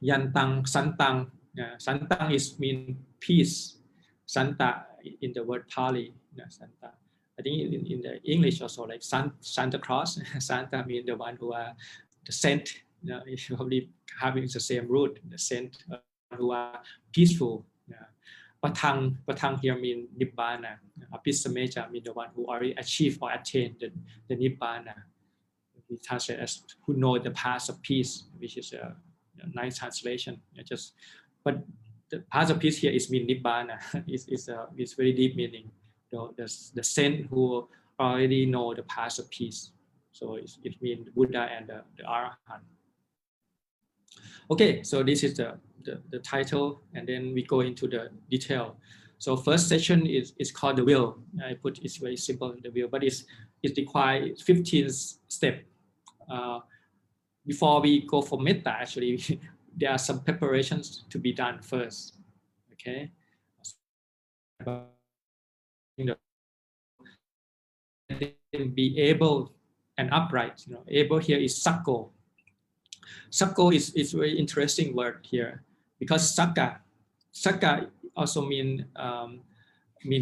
Yantang Santang. Santang is mean peace. Santa in the word Pali. Santa. I think in the English also, like Santa Claus. Santa means the one who are the saint. It's probably having the same root. The saint who are peaceful. Patang here means Nibbana. Apisameja means the one who already achieved or attained the Nibbana. we translate as who know the path of peace, which is a nice translation. But the path of peace here is mean nibbana. It's very deep meaning. The saint who already know the path of peace. So it means Buddha and the Arahant. Okay, so this is the title, and then we go into the detail. So first section is called the will. I put it's very simple, the will, but it requires 15 steps. Before we go for Metta, actually, there are some preparations to be done first. Okay. Be able and upright. Able here is sakko. Sakko is very interesting word here because Sakka also mean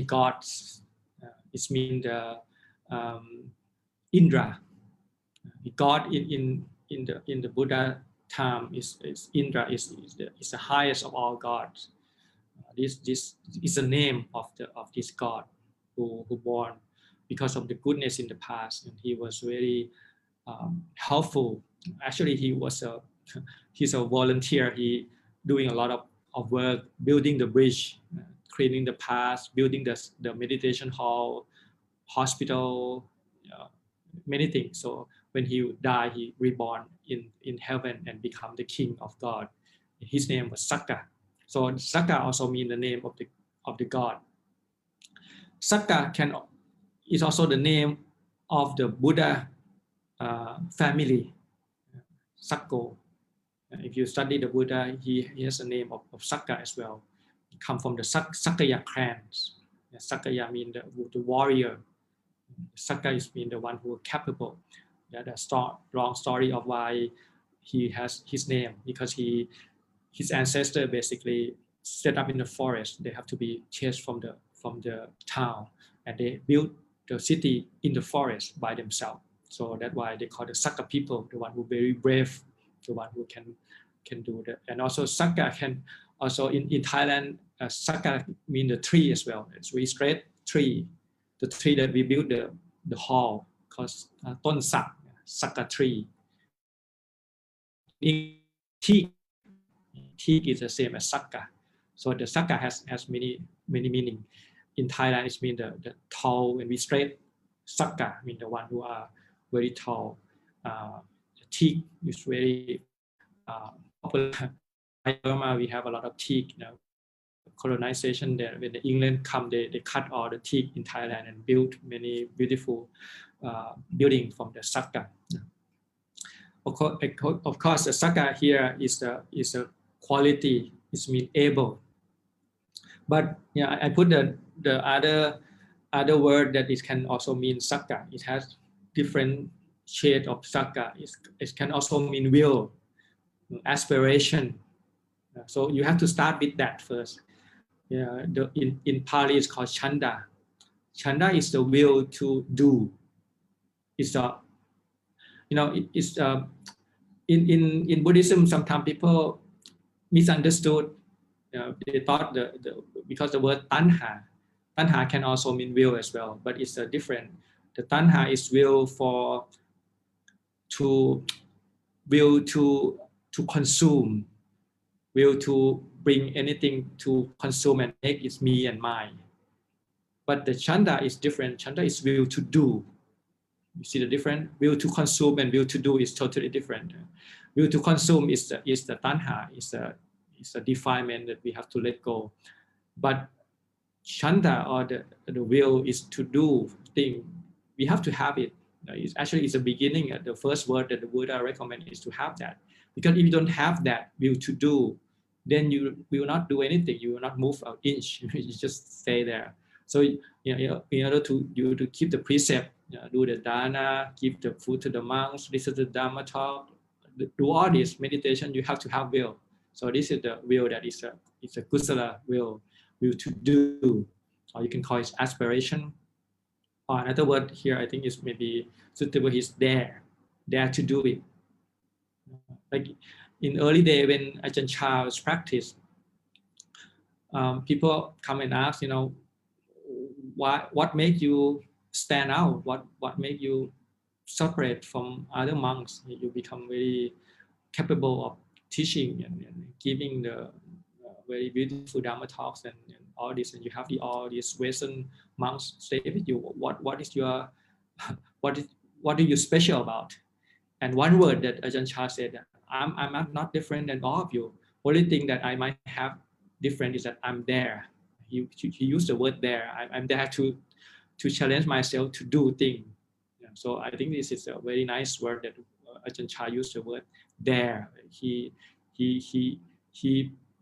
gods. It means the Indra. God in the Buddha time is Indra is the highest of all gods. This is the name of this God who born because of the goodness in the past, and he was very helpful. Actually, he's a volunteer. He doing a lot of work, building the bridge, cleaning the path, building the meditation hall, hospital, many things. So when he died, he reborn in heaven and become the king of God. His name was Sakka. So Sakka also means the name of the God. Sakka is also the name of the Buddha family. Sakko. If you study the Buddha, he has a name of Sakka as well. He come from the Sakkaya clans. Sakkaya means the warrior. Sakka is mean the one who is capable. That's a long story of why he has his name, because his ancestor basically set up in the forest. They have to be chased from the town, and they built the city in the forest by themselves. So that's why they call the Sakka people, the one who very brave, the one who can do that. And also Sakka can also in Thailand, Sakka mean the tree as well. It's very straight tree. The tree that we built the hall called Ton Sak, Sakka tree. Teak is the same as Sakka. So the Sakka has many meaning. In Thailand, it means the tall and we straight. Sakka means the one who are very tall. The teak is very popular. In Burma, we have a lot of teak. Colonization there. When the England come, they cut all the teak in Thailand and built many beautiful buildings from the Sakka. Of course, the Sakka here is a quality. It means able. But I put the other word that it can also mean Sakka. It has different shade of Sakka. It can also mean will, aspiration. So you have to start with that first. In Pali it's called Chanda. Chanda is the will to do. It's in Buddhism sometimes people misunderstood. They thought because the word tanha can also mean will as well, but it's different. The tanha is will to consume, will to bring anything to consume and make it me and mine. But the chanda is different. Chanda is will to do. You see the difference? Will to consume and will to do is totally different. Will to consume is the tanha, is a defilement that we have to let go. But chanda, or the will, is to do thing. We have to have it. It's a beginning. The first word that the Buddha recommends is to have that. Because if you don't have that will to do, then you will not do anything. You will not move an inch. You just stay there. So in order to keep the precept, do the dana, give the food to the monks, listen to the Dhamma talk, do all this meditation, you have to have will. So this is the will that is a kusala will to do, or you can call it aspiration. Or another word here I think is maybe suitable is dare to do it. Like in early day when Ajahn Chah's practice, people come and ask, what make you stand out? What make you separate from other monks. You become very capable of teaching and giving the very beautiful Dhamma talks and all this, and you have all these Western monks stay with you. What is your what are you special about? And one word that Ajahn Chah said, I'm not different than all of you. Only thing that I might have different is that I'm there. He used the word there. I'm there to challenge myself to do things. Yeah, so I think this is a very nice word that Ajahn Chah used the word there. He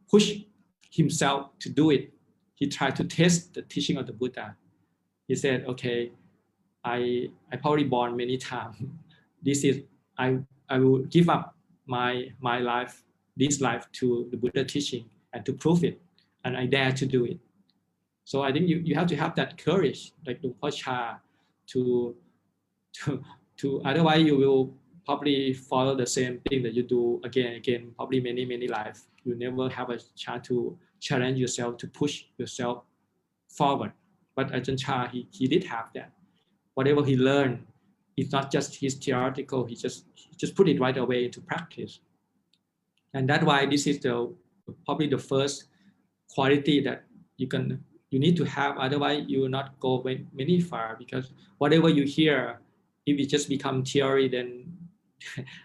pushed himself to do it. He tried to test the teaching of the Buddha. He said, okay, I probably born many times. This is I will give up my life, this life, to the Buddha teaching and to prove it, and I dare to do it. So I think you have to have that courage, like Luang Por Chah, to otherwise you will probably follow the same thing that you do again and again, probably many lives. You never have a chance to challenge yourself, to push yourself forward. But Ajahn Chah, he did have that. Whatever he learned, it's not just his theoretical, he just put it right away into practice. And that's why this is probably the first quality that you need to have, otherwise you will not go many far, because whatever you hear, if it just become theory, then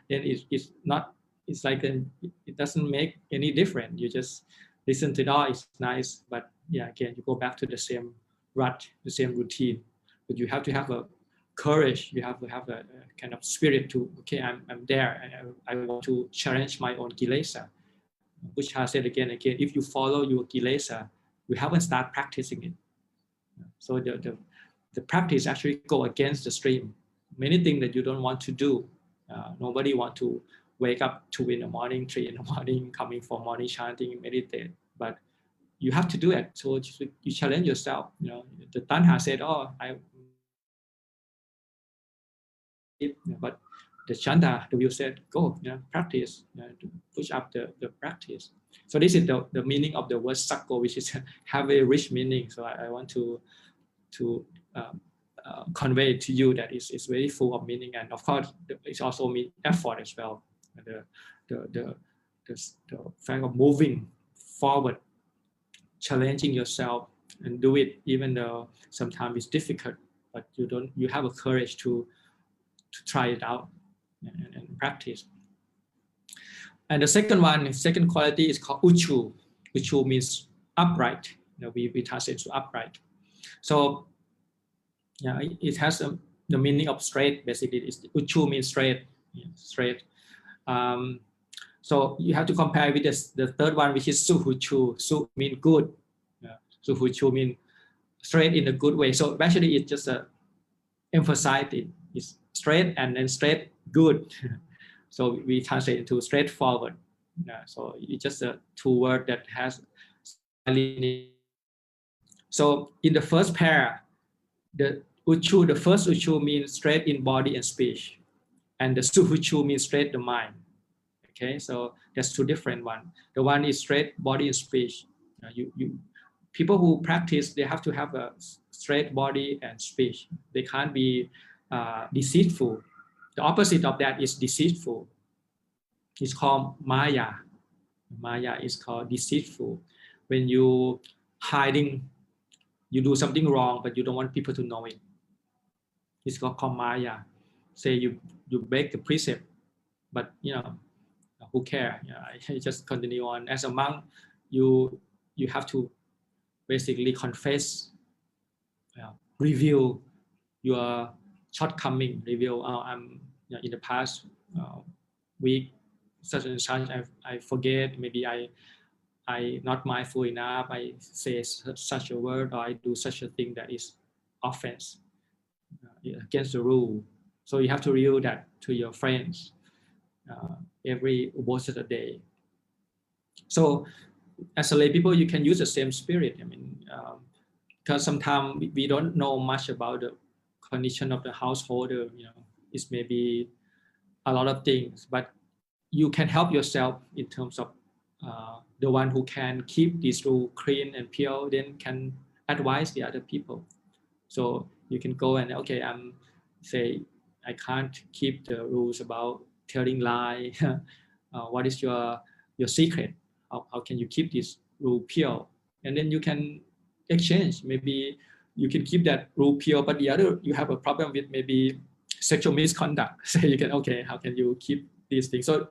it's not, it's like it doesn't make any difference. You just listen to it, oh, it's nice, but yeah, again, you go back to the same rut, the same routine. But you have to have a courage, you have to have a kind of spirit to, okay, I'm there, and I want to challenge my own kilesa. Buddha said again and again, if you follow your kilesa, you haven't started practicing it. So the practice actually go against the stream. Many things that you don't want to do. Nobody want to wake up 2 in the morning, 3 in the morning, coming for morning chanting, meditate. But you have to do it. So you challenge yourself. You know, the Tanha said, "Oh, but the Chanta, the view said, go, practice, to push up the practice." So this is the meaning of the word sakko, which is have a rich meaning. So I want to convey to you that it's very full of meaning, and of course it also means effort as well. The fact of moving forward, challenging yourself, and do it even though sometimes it's difficult, but you have a courage to try it out and practice. And the second quality is called uchu. Uchu means upright. We translate to upright. So yeah, it has the meaning of straight. Basically, uchu means straight. Straight. So you have to compare with the third one, which is suhuchu. Su means good. Suhuchu means straight in a good way. So actually, it just emphasize it. It's straight and then straight good. So we translate it to straightforward. So it's just a two word that has. So in the first pair, the first uchu means straight in body and speech, and the suhuchu means straight the mind. Okay, so that's two different ones. The one is straight body and speech. People who practice, they have to have a straight body and speech. They can't be deceitful. The opposite of that is deceitful. It's called maya. Maya is called deceitful. When you hiding, you do something wrong, but you don't want people to know it. It's called maya. Say you break the precept, but who care? I just continue on. As a monk, you have to basically confess, reveal your shortcoming, reveal I'm in the past week such and such I forget, maybe I not mindful enough, I say such a word, or I do such a thing that is offense against the rule. So you have to reveal that to your friends every Uposatha day. So as a lay people, you can use the same spirit. I mean, because sometimes we don't know much about the condition of the householder. It's maybe a lot of things, but you can help yourself in terms of the one who can keep this rule clean and pure, then can advise the other people. So you can go and, okay, say I can't keep the rules about telling lie. What is your secret? How can you keep this rule pure? And then you can exchange. Maybe you can keep that rule pure, but the other you have a problem with maybe sexual misconduct. So you can, okay, how can you keep these things? So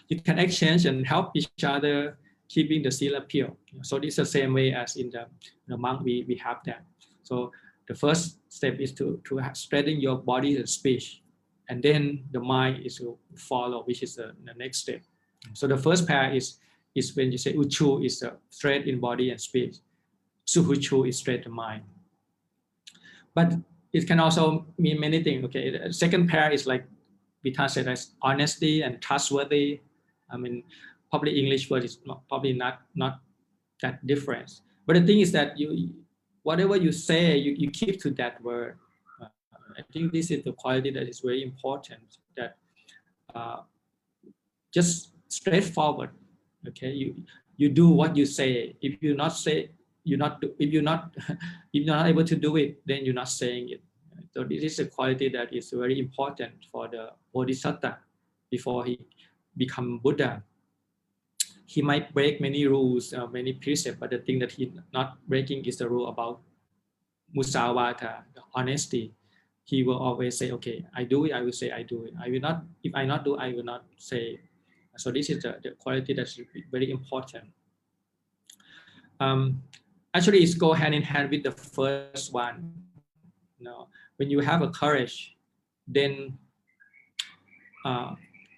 you can exchange and help each other keeping the sila pure. So this is the same way as in the monk we have that. So the first step is to strengthen your body and speech, and then the mind is to follow, which is the next step. So the first pair is when you say uchu is straight in body and speech. Suhuchu is straight in mind. But it can also mean many things. Okay, the second pair is like we translate as honesty and trustworthy. I mean, probably English word is probably not that different. But the thing is that whatever you say, you keep to that word. I think this is the quality that is very important. That just straightforward. Okay, you do what you say. If you not say, if you're not able to do it, then you're not saying it. So this is a quality that is very important for the Bodhisattva before he become Buddha. He might break many rules, many precepts, but the thing that he's not breaking is the rule about musawata, the honesty. He will always say, okay, I do it, I will say I do it. I will not, if I not do, I will not say. So this is the quality that's very important. Actually, it's go hand in hand with the first one. You know, when you have a courage, then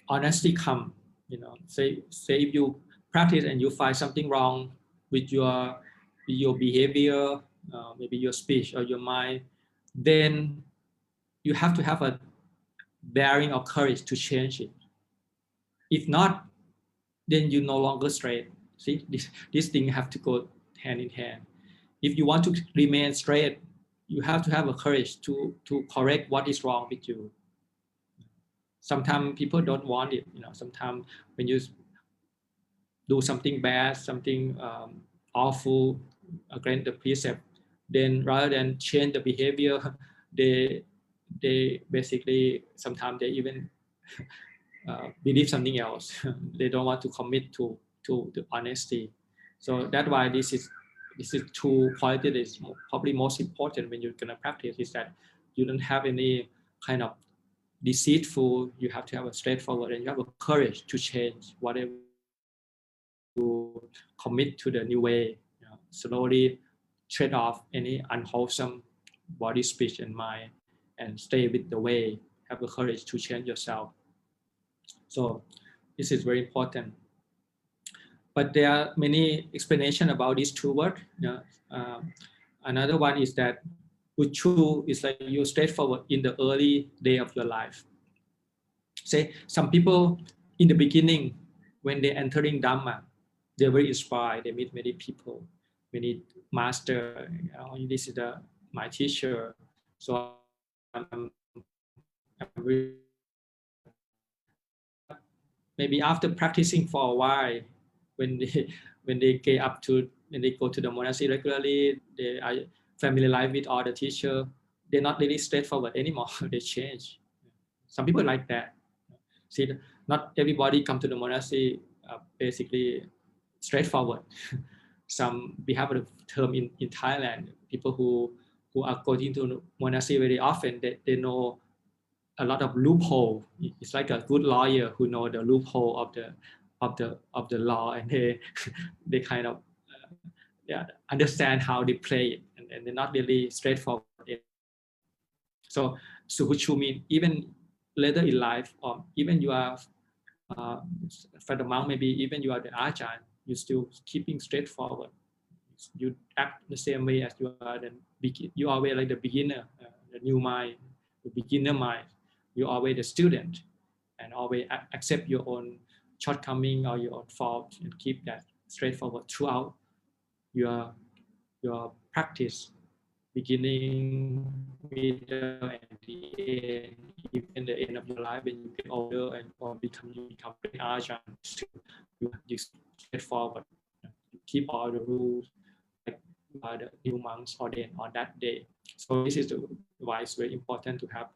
honesty come. You know, say if you practice and you find something wrong with your behavior, maybe your speech or your mind, then you have to have a bearing of courage to change it. If not, then you no longer straight. See, this thing have to go hand in hand. If you want to remain straight, you have to have a courage to correct what is wrong with you. Sometimes people don't want it. You know, sometimes when you do something bad, something awful against the precept, then rather than change the behavior, they basically sometimes they even believe something else. They don't want to commit to the honesty. So that's why this is two quality that is probably most important when you're gonna practice, is that you don't have any kind of deceitful. You have to have a straightforward, and you have a courage to change whatever you commit to the new way. You know, slowly trade off any unwholesome body, speech, and mind, and stay with the way. Have the courage to change yourself. So this is very important. But there are many explanations about these two words. You know, another one is that uchu is like you straightforward in the early day of your life. Say some people in the beginning, when they're entering Dhamma, they're very inspired. They meet many people, many master. You know, this is my teacher. So I'm really, maybe after practicing for a while, when they go to the monastery regularly, they are familiarized with all the teacher. They're not really straightforward anymore. They change. Some people like that. See, not everybody come to the monastery basically straightforward. Some, we have a term in Thailand, people who are going to the monastery very often, they know a lot of loophole. It's like a good lawyer who know the loophole of the law, and they kind of understand how they play it, and they're not really straightforward. So suhuchu means even later in life, or even you are for the monk, maybe even you are the Ajahn, you still keeping straightforward. You act the same way as you are. Then you are always like the beginner, the new mind, the beginner mind. You are always the student, and always accept your own shortcoming or your own fault, and keep that straightforward throughout your practice, beginning, middle, and the end. Even the end of your life, when you get older and or become Ajahn, you straightforward. You keep all the rules like the new monks ordained on that day. So this is why it's very important to have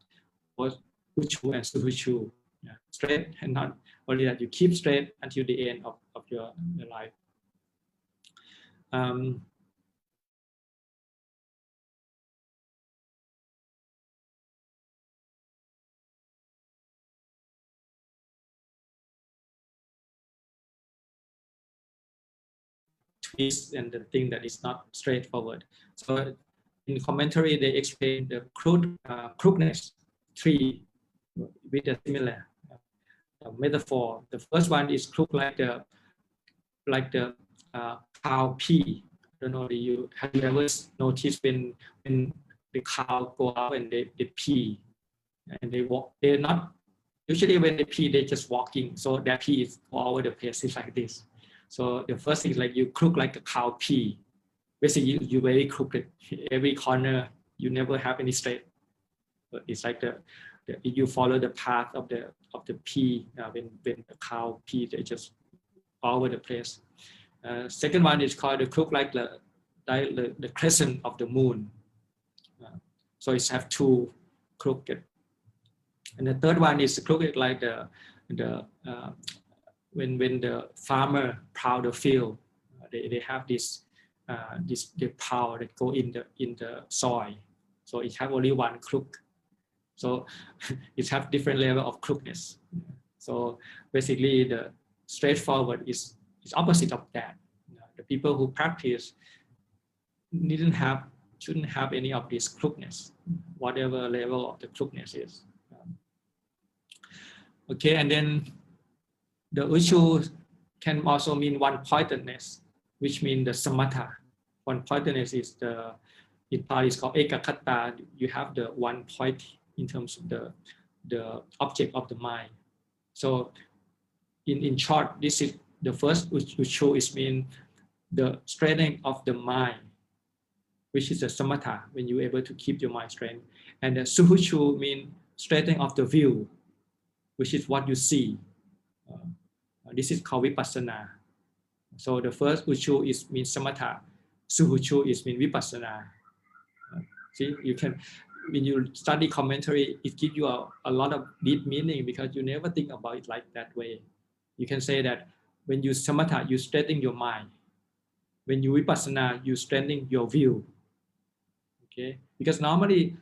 both Uchu and Suhuchu. Yeah, straight, and not only that, you keep straight until the end of your life. Twist and the thing that is not straightforward. So in commentary, they explain the crookedness tree with a similar metaphor. The first one is crook like the cow pee. I don't know, have you ever noticed when the cow go out and they pee and they walk? They're not usually when they pee, they're just walking. So their pee is all over the place. It's like this. So the first thing is like you crook like a cow pee. Basically, you very crooked. Every corner, you never have any straight. But it's like you follow the path of the pee. When the cow pee, they just all over the place. Second one is called the crook like the crescent of the moon. So it's have two crooked. And the third one is crooked like when the farmer plow the field, they have this plow that go in the soil. So it have only one crook. So it have different level of crookedness. So basically, the straightforward is opposite of that. The people who practice shouldn't have any of this crookedness, whatever level of the crookedness is. Okay, and then the Uchu can also mean one-pointedness, which means the samatha. One-pointedness is in Pali is called ekakata. You have the one point in terms of the object of the mind. So in short, this is the first Uchu is mean the strengthening of the mind, which is the samatha, when you're able to keep your mind straight. And the Suhuchu mean strengthening of the view, which is what you see. This is called vipassana. So the first Uchu is mean samatha, Suhuchu is mean vipassana. See, you can, when you study commentary, it gives you a lot of deep meaning because you never think about it like that way. You can say that when you samatha, you strengthen your mind. When you vipassana, you strengthen your view. Okay, because normally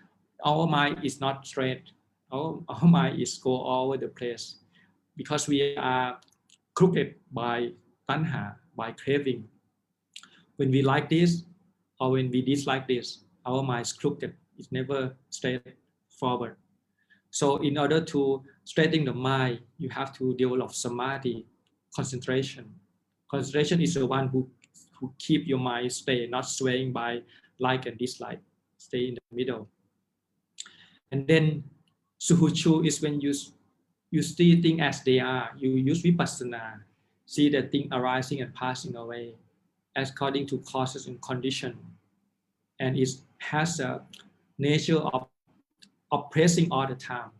our mind is not straight. Our mind is go all over the place because we are crooked by tanha, by craving. When we like this or when we dislike this, our mind is crooked. It's never straight forward. So in order to straighten the mind, you have to develop samadhi, concentration. Concentration is the one who keep your mind stay, not swaying by like and dislike. Stay in the middle. And then Suhuchu is when you see things as they are. You use vipassana, see the thing arising and passing away according to causes and condition. And it has a nature of pressing all the time.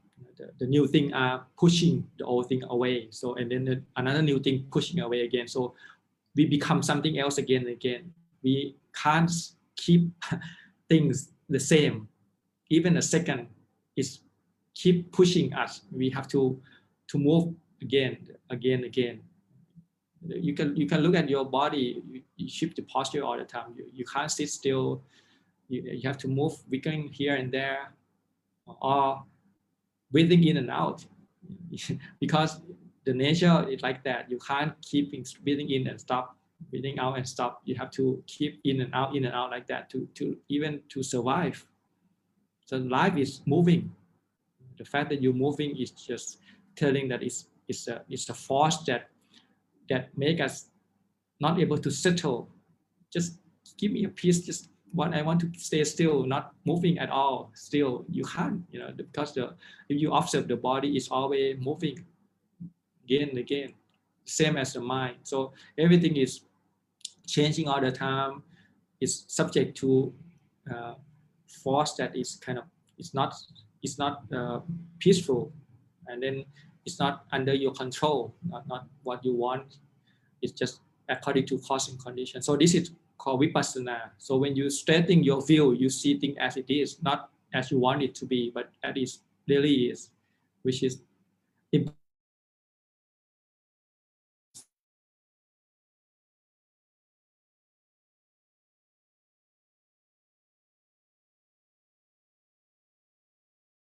The new thing are pushing the old thing away. So and then another new thing pushing away again. So we become something else again and again. We can't keep things the same. Even a second is keep pushing us. We have to move again. You can look at your body. You shift the posture all the time. You can't sit still. You have to move, wiggling here and there, or breathing in and out, because the nature is like that. You can't keep breathing in and stop, breathing out and stop. You have to keep in and out like that to even to survive. So life is moving. The fact that you're moving is just telling that it's a force that make us not able to settle. Just give me a peace. Just I want to stay still, not moving at all. Still, you can't, because if you observe the body is always moving again and again, same as the mind. So everything is changing all the time. It's subject to force that is kind of it's not peaceful, and then it's not under your control. Not what you want. It's just according to cause and condition. So this is called vipassana. So when you straighten your view, you see things as it is, not as you want it to be, but really is, which is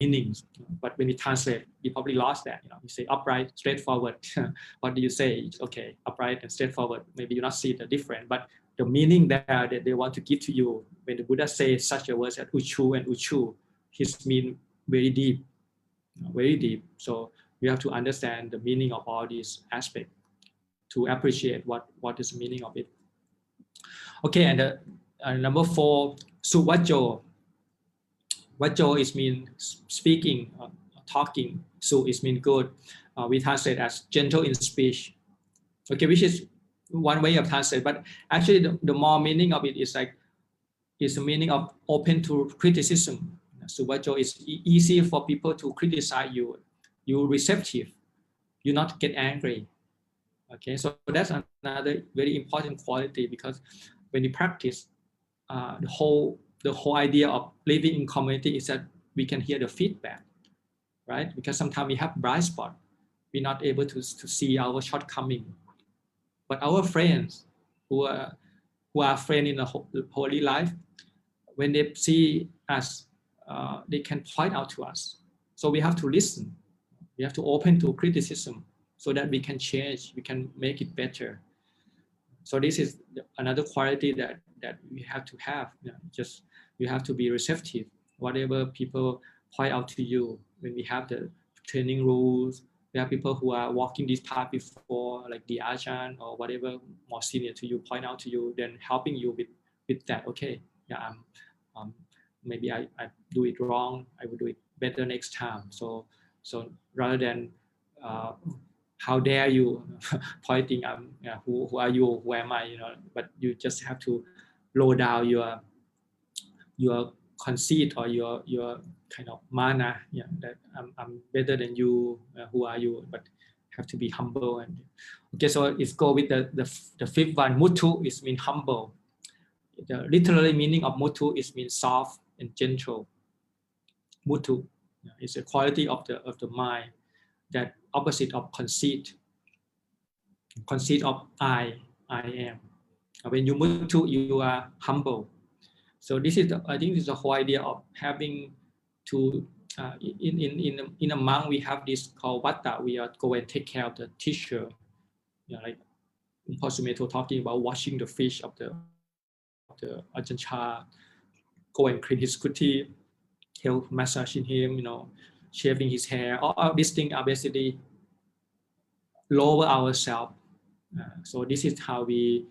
meanings. But when you translate, you probably lost that. You say upright, straightforward. What do you say? Okay, upright and straightforward. Maybe you not see the difference, but the meaning there that they want to give to you, when the Buddha says such a word as uchu and uchu, his mean very deep, very deep. So you have to understand the meaning of all these aspects to appreciate what is the meaning of it. Okay, and number 4, suvajo. Vajo is mean speaking, talking. Su is mean good. We translate as gentle in speech. Okay, which is one way of translate. But actually, the more meaning of it is like is the meaning of open to criticism. So vajo is easy for people to criticize you. You receptive. You not get angry. Okay, so that's another very important quality, because when you practice, the whole idea of living in community is that we can hear the feedback, right? Because sometimes we have blind spot, we're not able to see our shortcoming. But our friends who are friends in the holy life, when they see us, they can point out to us. So we have to listen. We have to open to criticism so that we can change, we can make it better. So this is another quality that we have to have. Just you have to be receptive. Whatever people point out to you, when we have the training rules, we have people who are walking this path before, like the Ajahn or whatever more senior to you point out to you, then helping you with that. Okay, yeah, maybe I do it wrong. I will do it better next time. So rather than how dare you pointing who are you, who am I, but you just have to lower down your conceit or your kind of mana, that I'm better than you, who are you, but have to be humble. And okay, so let's go with the fifth one. Muttu is mean humble. The literally meaning of muttu is mean soft and gentle. Muttu is a quality of the mind, that opposite of conceit of I am. When you muttu, you are humble. So this is I think this is the whole idea of having to in a monk we have this called vatta. We are go and take care of the teacher, like Impossible talking about washing the fish of the Ajahn, go and clean his kuti, help massaging him, shaving his hair. All these things are basically lower ourselves. So this is how we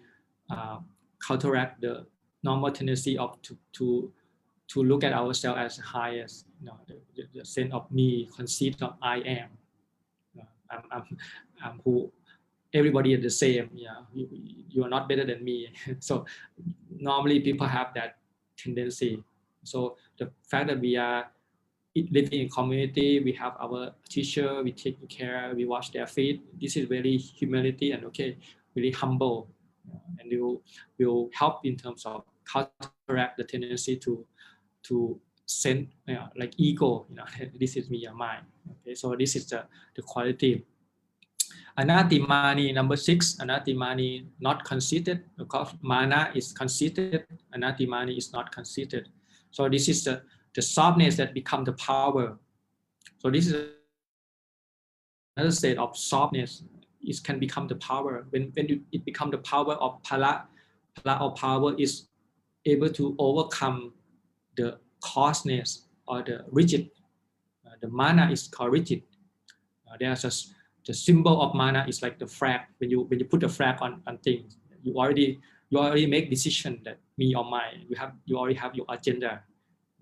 counteract the normal tendency of to look at ourselves as highest, the sense of me, conceit of I am. I'm who everybody is the same. You are not better than me. So normally people have that tendency. So the fact that we are living in community, we have our teacher, we take care, we wash their feet. This is very humility and really humble, and will help in terms of counteract the tendency to send like ego. This is me and mine. Okay, so this is the quality. Anatimani, number 6. Anatimani, not conceited. Because mana is conceited, anatimani is not conceited. So this is the softness that become the power. So this is another state of softness. It can become the power. When it become the power of pala or power is able to overcome the coarseness or the rigid. The mana is called rigid. There's the symbol of mana is like the flag. When you put the flag on things, you already make decision that me or mine. You already have your agenda.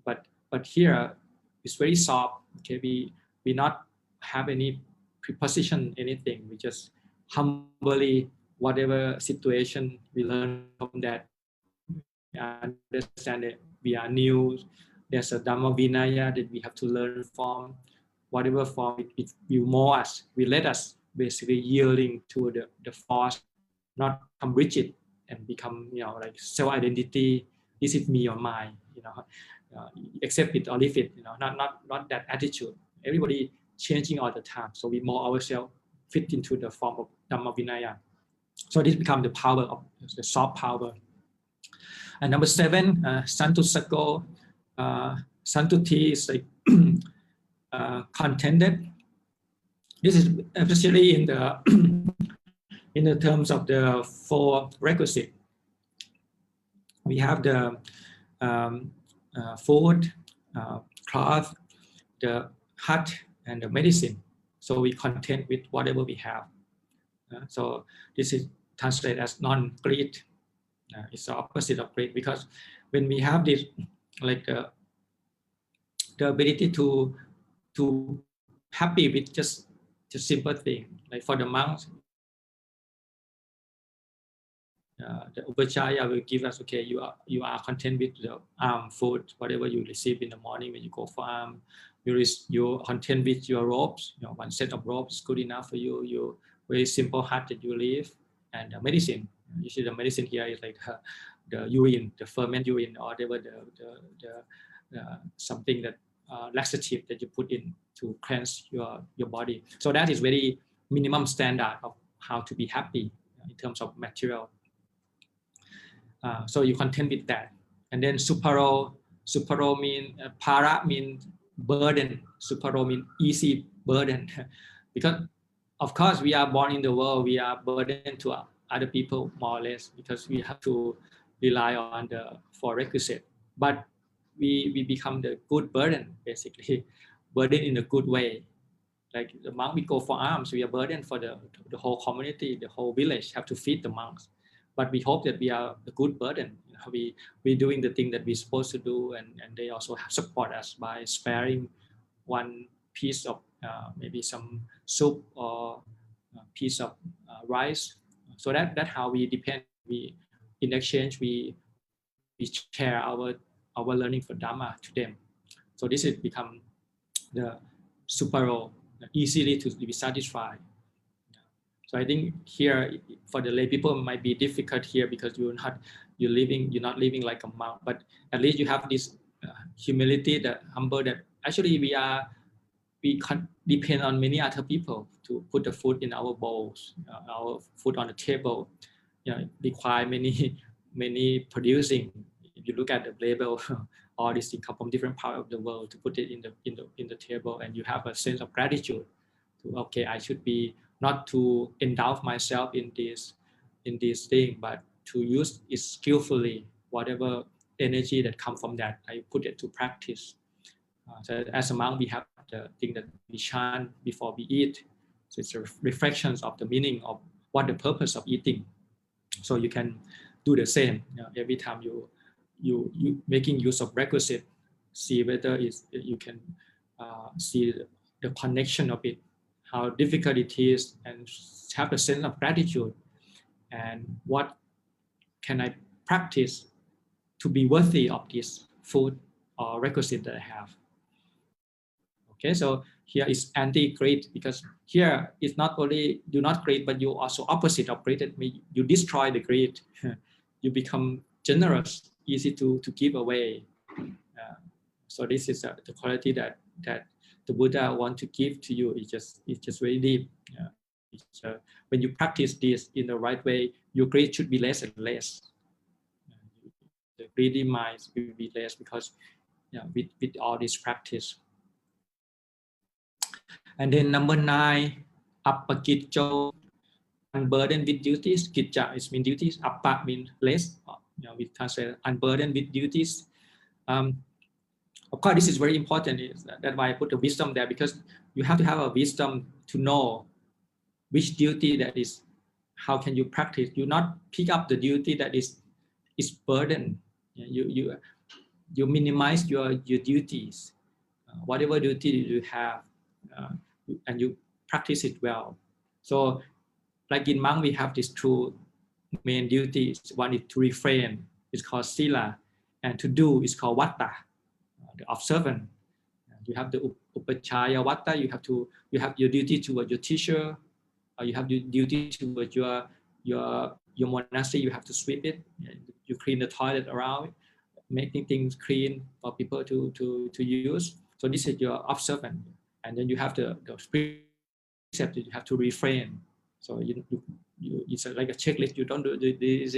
But here it's very soft. Okay, we not have any preposition, anything. We just humbly, whatever situation we learn from that, we understand that we are new. There's a Dhamma Vinaya that we have to learn from. Whatever form it will mold us, will let us basically yielding to the force, not become rigid and become like self-identity. This is me or mine. Accept it or leave it. Not that attitude. everybody changing all the time. So we mold ourselves fit into the form of Dhamma Vinaya. So this becomes the power of the soft power. And number 7, Santu Sako, Santuti is like contented. This is especially in the in the terms of the 4 requisites. We have the food, cloth, the hut, and the medicine. So we content with whatever we have. So this is translated as non-greed. It's the opposite of greed, because when we have this, like the ability to happy with just simple thing, like for the monks, the Upachaya will give us, okay, you are content with the food, whatever you receive in the morning when you go for you're content with your robes, one set of robes is good enough for you, your very simple hut that you live, and medicine. Usually the medicine here is like the urine, the ferment urine, or whatever the something that laxative that you put in to cleanse your body. So that is very minimum standard of how to be happy in terms of material. So you content with that. And then suparo mean para means burden. Suparo means easy burden. Because of course we are born in the world, we are burdened to other people more or less, because we have to rely on the 4 requisites. But we become the good burden, basically, burden in a good way. Like the monk, we go for alms, we are burdened for the whole community, the whole village, have to feed the monks. But we hope that we are a good burden. We're doing the thing that we're supposed to do, and they also support us by sparing one piece of maybe some soup or a piece of rice. So that's how we depend. In exchange, we share our learning for Dhamma to them. So this has become the suparo, easily to be satisfied. So I think here for the lay people it might be difficult here, because you're not living like a monk, but at least you have this humility, that humble, that actually we depend on many other people to put the food in our bowls, our food on the table. Require many producing. If you look at the label, all these things come from different parts of the world to put it in the table, and you have a sense of gratitude. Okay, I should be not to indulge myself in this thing, but to use it skillfully. Whatever energy that comes from that, I put it to practice. So as a monk, we have the thing that we chant before we eat. So it's a reflections of the meaning of what the purpose of eating. So you can do the same. Every time you making use of requisite, see whether you can see the connection of it, how difficult it is, and have a sense of gratitude, and what can I practice to be worthy of this food or requisite that I have. Okay, so here is anti-greed, because here it's not only do not greed, but you also opposite of greed. You destroy the greed. You become generous, easy to give away. So this is the quality that the Buddha want to give to you. It's just very deep. When you practice this in the right way, your greed should be less and less. The greedy mind will be less, because with all this practice. And then number 9, appakitcho, unburdened with duties. Kitcha is mean duties. Appa means less. We translate unburdened with duties. Of course, this is very important. That's why I put the wisdom there, because you have to have a wisdom to know which duty that is. How can you practice? You not pick up the duty that is burden. You minimize your duties. Whatever duty you have, and you practice it well. So, like in monk, we have these 2 main duties. One is to refrain, it's called sila, and to do is called vata, the observant. You have the upachaya vata. You have your duty towards your teacher, or you have your duty towards your monastery. You have to sweep it. You clean the toilet around, making things clean for people to use. So this is your observant. and then you have the precept that you have to refrain. So you it's like a checklist. You don't do this,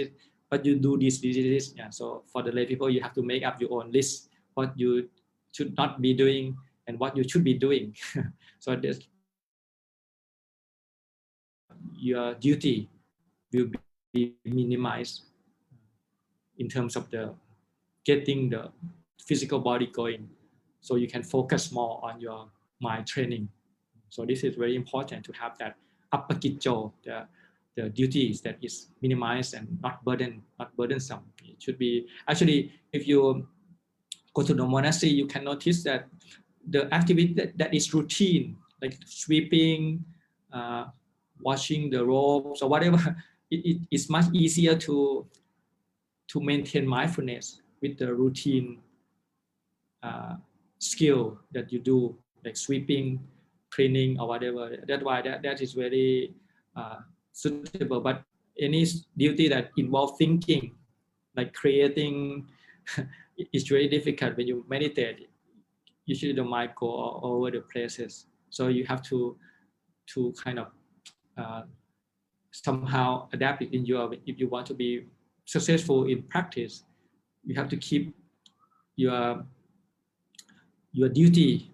but you do this. Yeah. So for the lay people, you have to make up your own list, what you should not be doing and what you should be doing. So this, your duty will be minimized in terms of the getting the physical body going, so you can focus more on your mind training. So this is very important to have that appakitjo, the duties that is minimized and not burdensome. It should be actually, if you go to the monastery, you can notice that the activity that is routine, like sweeping, washing the robes or whatever, it is much easier to maintain mindfulness with the routine skill that you do, like sweeping, cleaning or whatever. That's why that is very suitable. But any duty that involves thinking, like creating, it's very difficult when you meditate. Usually the mind go all over the places. So you have to kind of somehow adapt it in your, if you want to be successful in practice, you have to keep your duty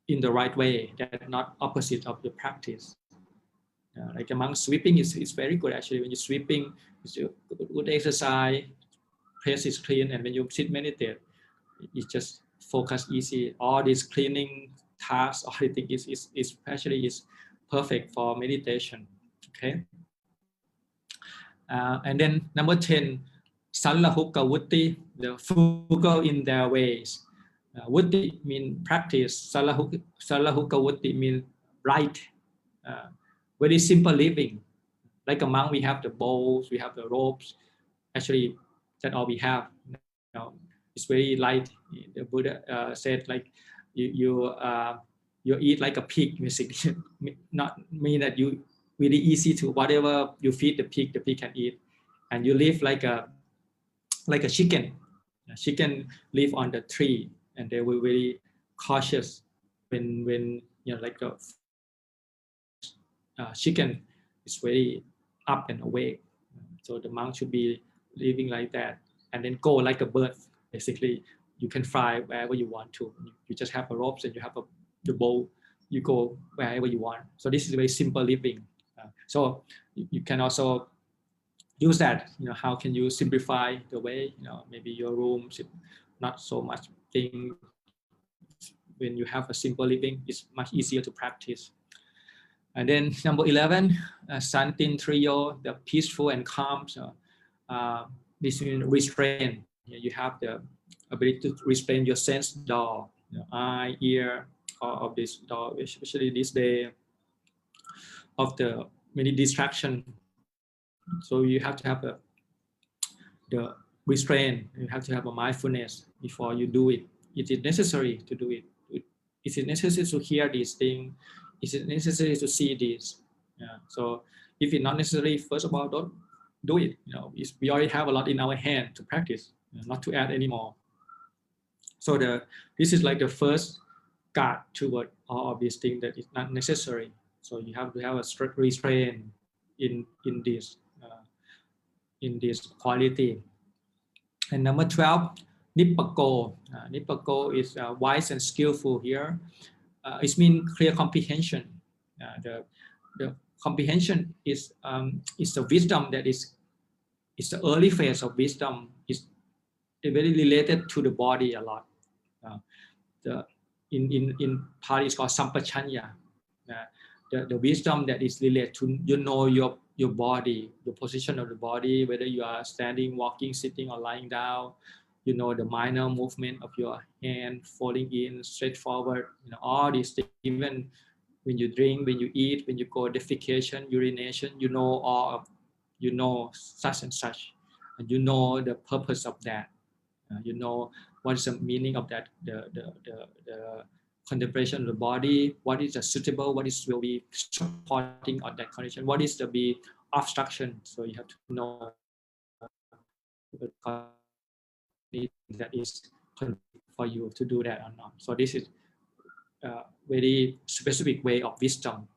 in the right way, that not opposite of the practice. Like among sweeping is very good actually. When you're sweeping, it's a good exercise, place is clean, and when you sit meditate, it's just focus easy. All this cleaning tasks, everything is actually is perfect for meditation. Okay. And then number 10, Sallahukka Vutti, the frugal in their ways. Vutti mean practice. Sallahukka Vutti mean right. Very simple living. Like a monk, we have the bowls, we have the robes. Actually, that's all we have. It's very light. The Buddha said, like you eat like a pig, basically. Not mean that you really easy to whatever you feed the pig can eat, and you live like a chicken. Chicken live on the tree, and they were very cautious when like a chicken is very up and awake. So the monk should be living like that, and then go like a bird. Basically, you can fly wherever you want to. You just have a ropes and you have the bow. You go wherever you want. So this is very simple living. So you can also use that. How can you simplify the way? Maybe your room should not so much thing. When you have a simple living, it's much easier to practice. And then number 11, Santin Trio, the peaceful and calm. So this means restraint. You have the ability to restrain your sense door, eye, ear, of this door, especially this day of the many distraction. So you have to have the restraint. You have to have a mindfulness before you do it. It is necessary to do it. Is it necessary to hear these things? Is it necessary to see this? So if it's not necessary, first of all, don't do it. We already have a lot in our hand to practice, not to add anymore. So this is like the first guard toward all of these things that is not necessary. So you have to have a strict restraint in this quality. And number 12, Nippako. Nippako is wise and skillful here. It means clear comprehension. The comprehension is the wisdom that is the early phase of wisdom. Is very related to the body a lot. In Pali it's called sampachanya. The wisdom that is related to your body, the position of the body, whether you are standing, walking, sitting, or lying down. The minor movement of your hand, falling in, straight forward. All these things. Even when you drink, when you eat, when you go defecation, urination, such and such, and the purpose of that. What is the meaning of that, the contemplation of the body, what is the suitable, what is will be supporting on that condition, what is the be obstruction. So you have to know that is for you to do that or not. So this is very specific way of wisdom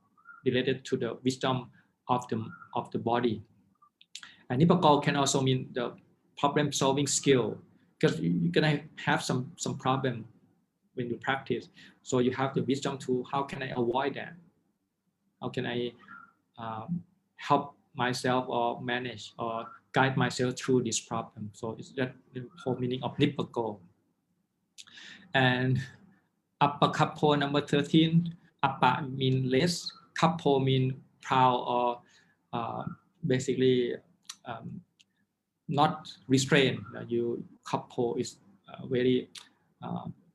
related to the wisdom of the body. And Nipakal can also mean the problem solving skill, because you're gonna have some problem when you practice. So you have the wisdom to how can I avoid that? How can I help myself or manage or guide myself through this problem? So it's that the whole meaning of Nipakal. And Appakapo number 13, Appa mean less, Kapo mean proud or basically not restrained. You Kapo is very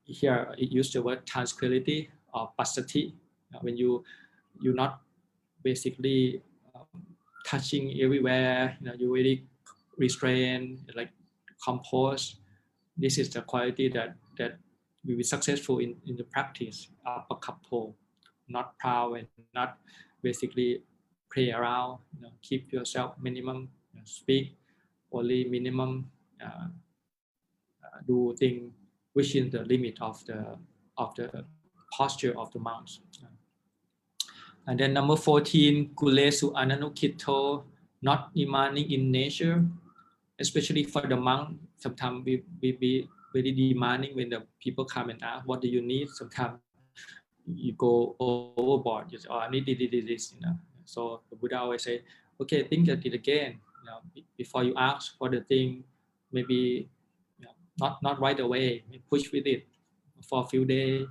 here it used the word tranquility or passathi. When you're not basically touching everywhere, you very restrained, like composed. This is the quality that will be successful in the practice. Apakapo, not proud and not basically play around. Keep yourself minimum. Speak only minimum. Do things within the limit of the posture of the monks. And then number 14, kulesu ananukito, not demanding in nature, especially for the monk. Sometimes we be very demanding when the people come and ask, what do you need? Sometimes you go overboard. You say, oh, I need this. So the Buddha always say, okay, think of it again. Before you ask for the thing, maybe not right away. Push with it for a few days.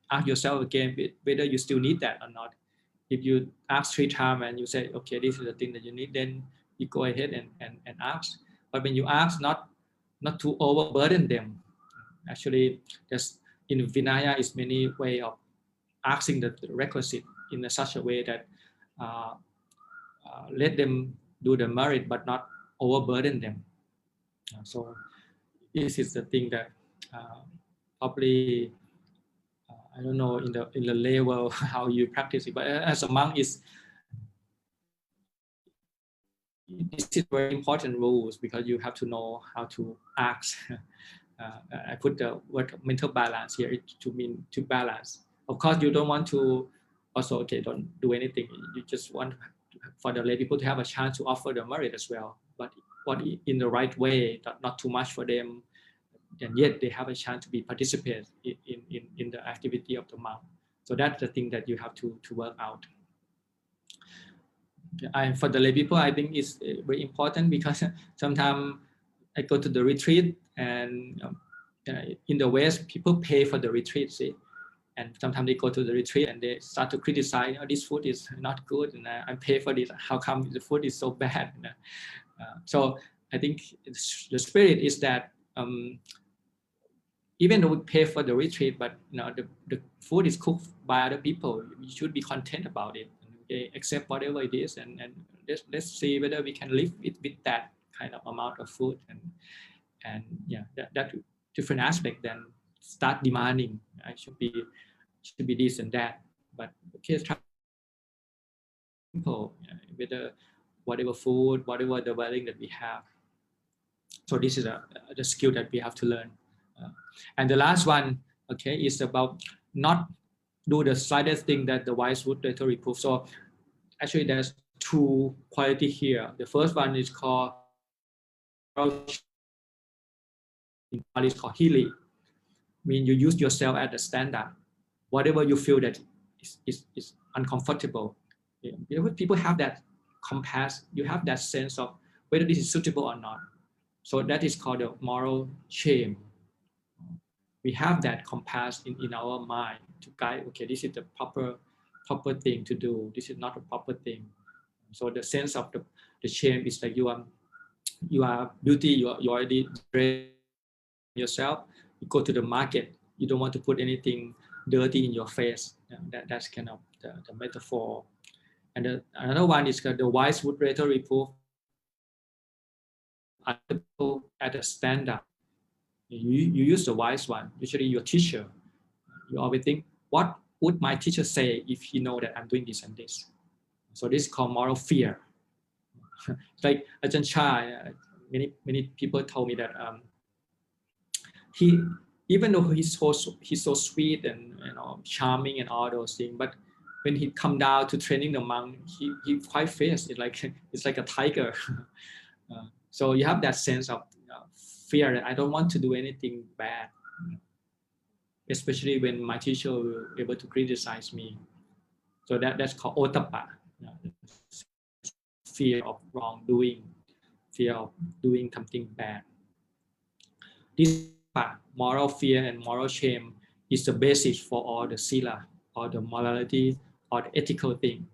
Ask yourself again whether you still need that or not. If you ask 3 times and you say, okay, this is the thing that you need, then you go ahead and ask. But when you ask, not to overburden them. Actually, there's in Vinaya is many way of asking the requisite in such a way that let them do the merit, but not overburden them. So this is the thing that probably I don't know in the level how you practice it, but as a monk this is very important rules, because you have to know how to ask. I put the word mental balance here to mean to balance. Of course, you don't want to also don't do anything. You just want for the lay people to have a chance to offer the merit as well, but in the right way, not too much for them, and yet they have a chance to be participants in the activity of the monk. So that's the thing that you have to work out. And for the lay people, I think it's very important, because sometimes I go to the retreat and in the West, people pay for the retreat, see? And sometimes they go to the retreat and they start to criticize, this food is not good, and I pay for this. How come the food is so bad? So I think the spirit is that even though we pay for the retreat, but the food is cooked by other people, we should be content about it. Okay, accept whatever it is, and let's see whether we can live with that kind of amount of food, and that different aspect. Then start demanding. I should be this and that. But okay, try simple. Whether whatever food, whatever the wedding that we have. So this is the skill that we have to learn. And the last one, okay, is about not do the slightest thing that the wise would later reprove. So actually there's 2 quality here. The first one is called hili, mean you use yourself as the standard. Whatever you feel that is uncomfortable. People have that compass. You have that sense of whether this is suitable or not. So that is called the moral shame. We have that compass in our mind to guide, okay, this is the proper thing to do. This is not a proper thing. So the sense of the shame is like you are beauty, you already dress yourself. You go to the market, you don't want to put anything dirty in your face. That's kind of the metaphor. And another one is the wise would later reprove at a standard. You use the wise one, usually your teacher. You always think, what would my teacher say if he know that I'm doing this and this? So this is called moral fear. Like Ajahn Chah, many people told me that he even though he's so sweet and charming and all those things, but when he come down to training the monk, he quite fierce. It's like a tiger. So you have that sense of fear that I don't want to do anything bad, especially when my teacher will be able to criticize me. So that's called otapa, fear of wrongdoing, fear of doing something bad. This moral fear and moral shame is the basis for all the sila, or the morality, or the ethical thing.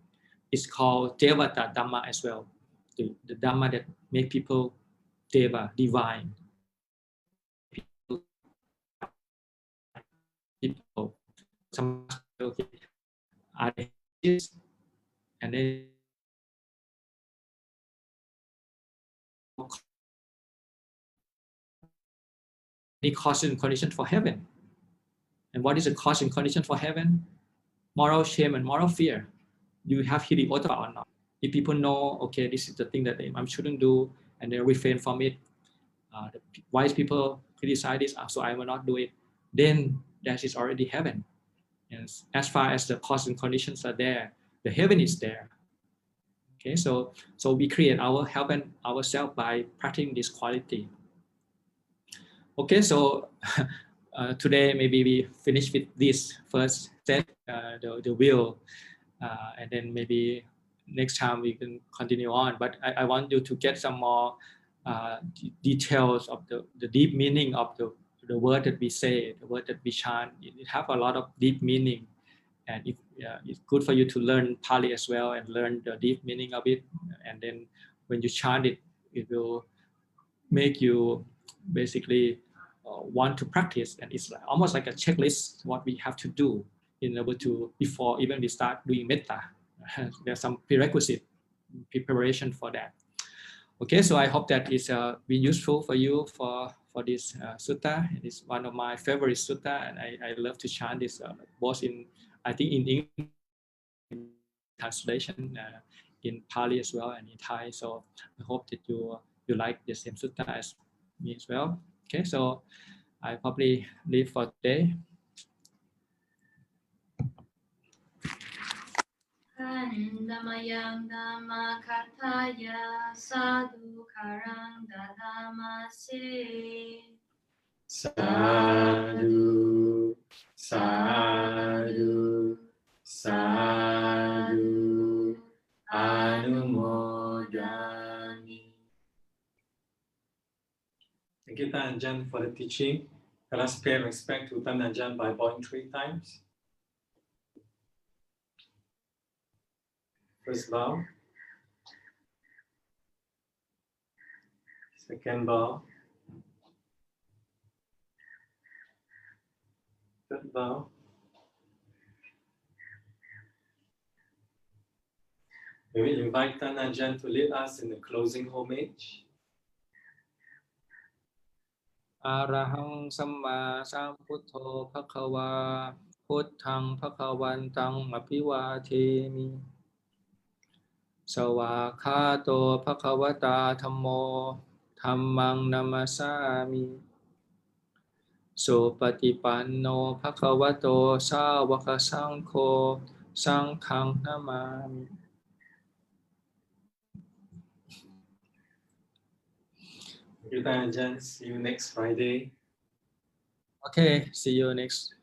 It's called Devata Dhamma as well. The Dhamma that make people Deva, divine. People, some are and then the cause and condition for heaven. And what is the cause and condition for heaven? Moral shame and moral fear. You have hiriotapa or not? If people know, okay, this is the thing that I shouldn't do, and they refrain from it, the wise people criticize this, so I will not do it, then that is already heaven. And as far as the cause and conditions are there, the heaven is there. Okay, so we create our heaven ourselves by practicing this quality. Okay, so today maybe we finish with this first set, the will, and then maybe next time we can continue on. But I want you to get some more details of the deep meaning of the word that we say, the word that we chant. It have a lot of deep meaning, and it's good for you to learn Pali as well and learn the deep meaning of it. And then when you chant it, it will make you basically want to practice, and it's almost like a checklist what we have to do in order to, before even we start doing metta. There's some prerequisite preparation for that. Okay, so I hope that it's been useful for you for this sutta. It's one of my favorite sutta, and I love to chant this both in, I think, in English translation, in Pali as well, and in Thai. So I hope that you like the same sutta as me as well. Okay, so I probably leave for today. ขันธมยังธรรมคัตถายาสาธุคารังดาธามาเส Sadhu, sadhu, sadhu, anumodami. Thank you, Tan Ajahn, for the teaching. Let us pay respect to Tan Ajahn by bowing 3 times. First bow. Second bow. Third bow. We will invite Tan Ajahn to lead us in the closing homage. Arahang samma sambuddho bhagava buddhang bhagavantam apivatemi Sawakhato bhagavata dhammo dhammang namasami Supatipanno bhagavato sāvaka saṅkho saṅghang namami. Thank you, Ajahn. See you next Friday. Okay, see you next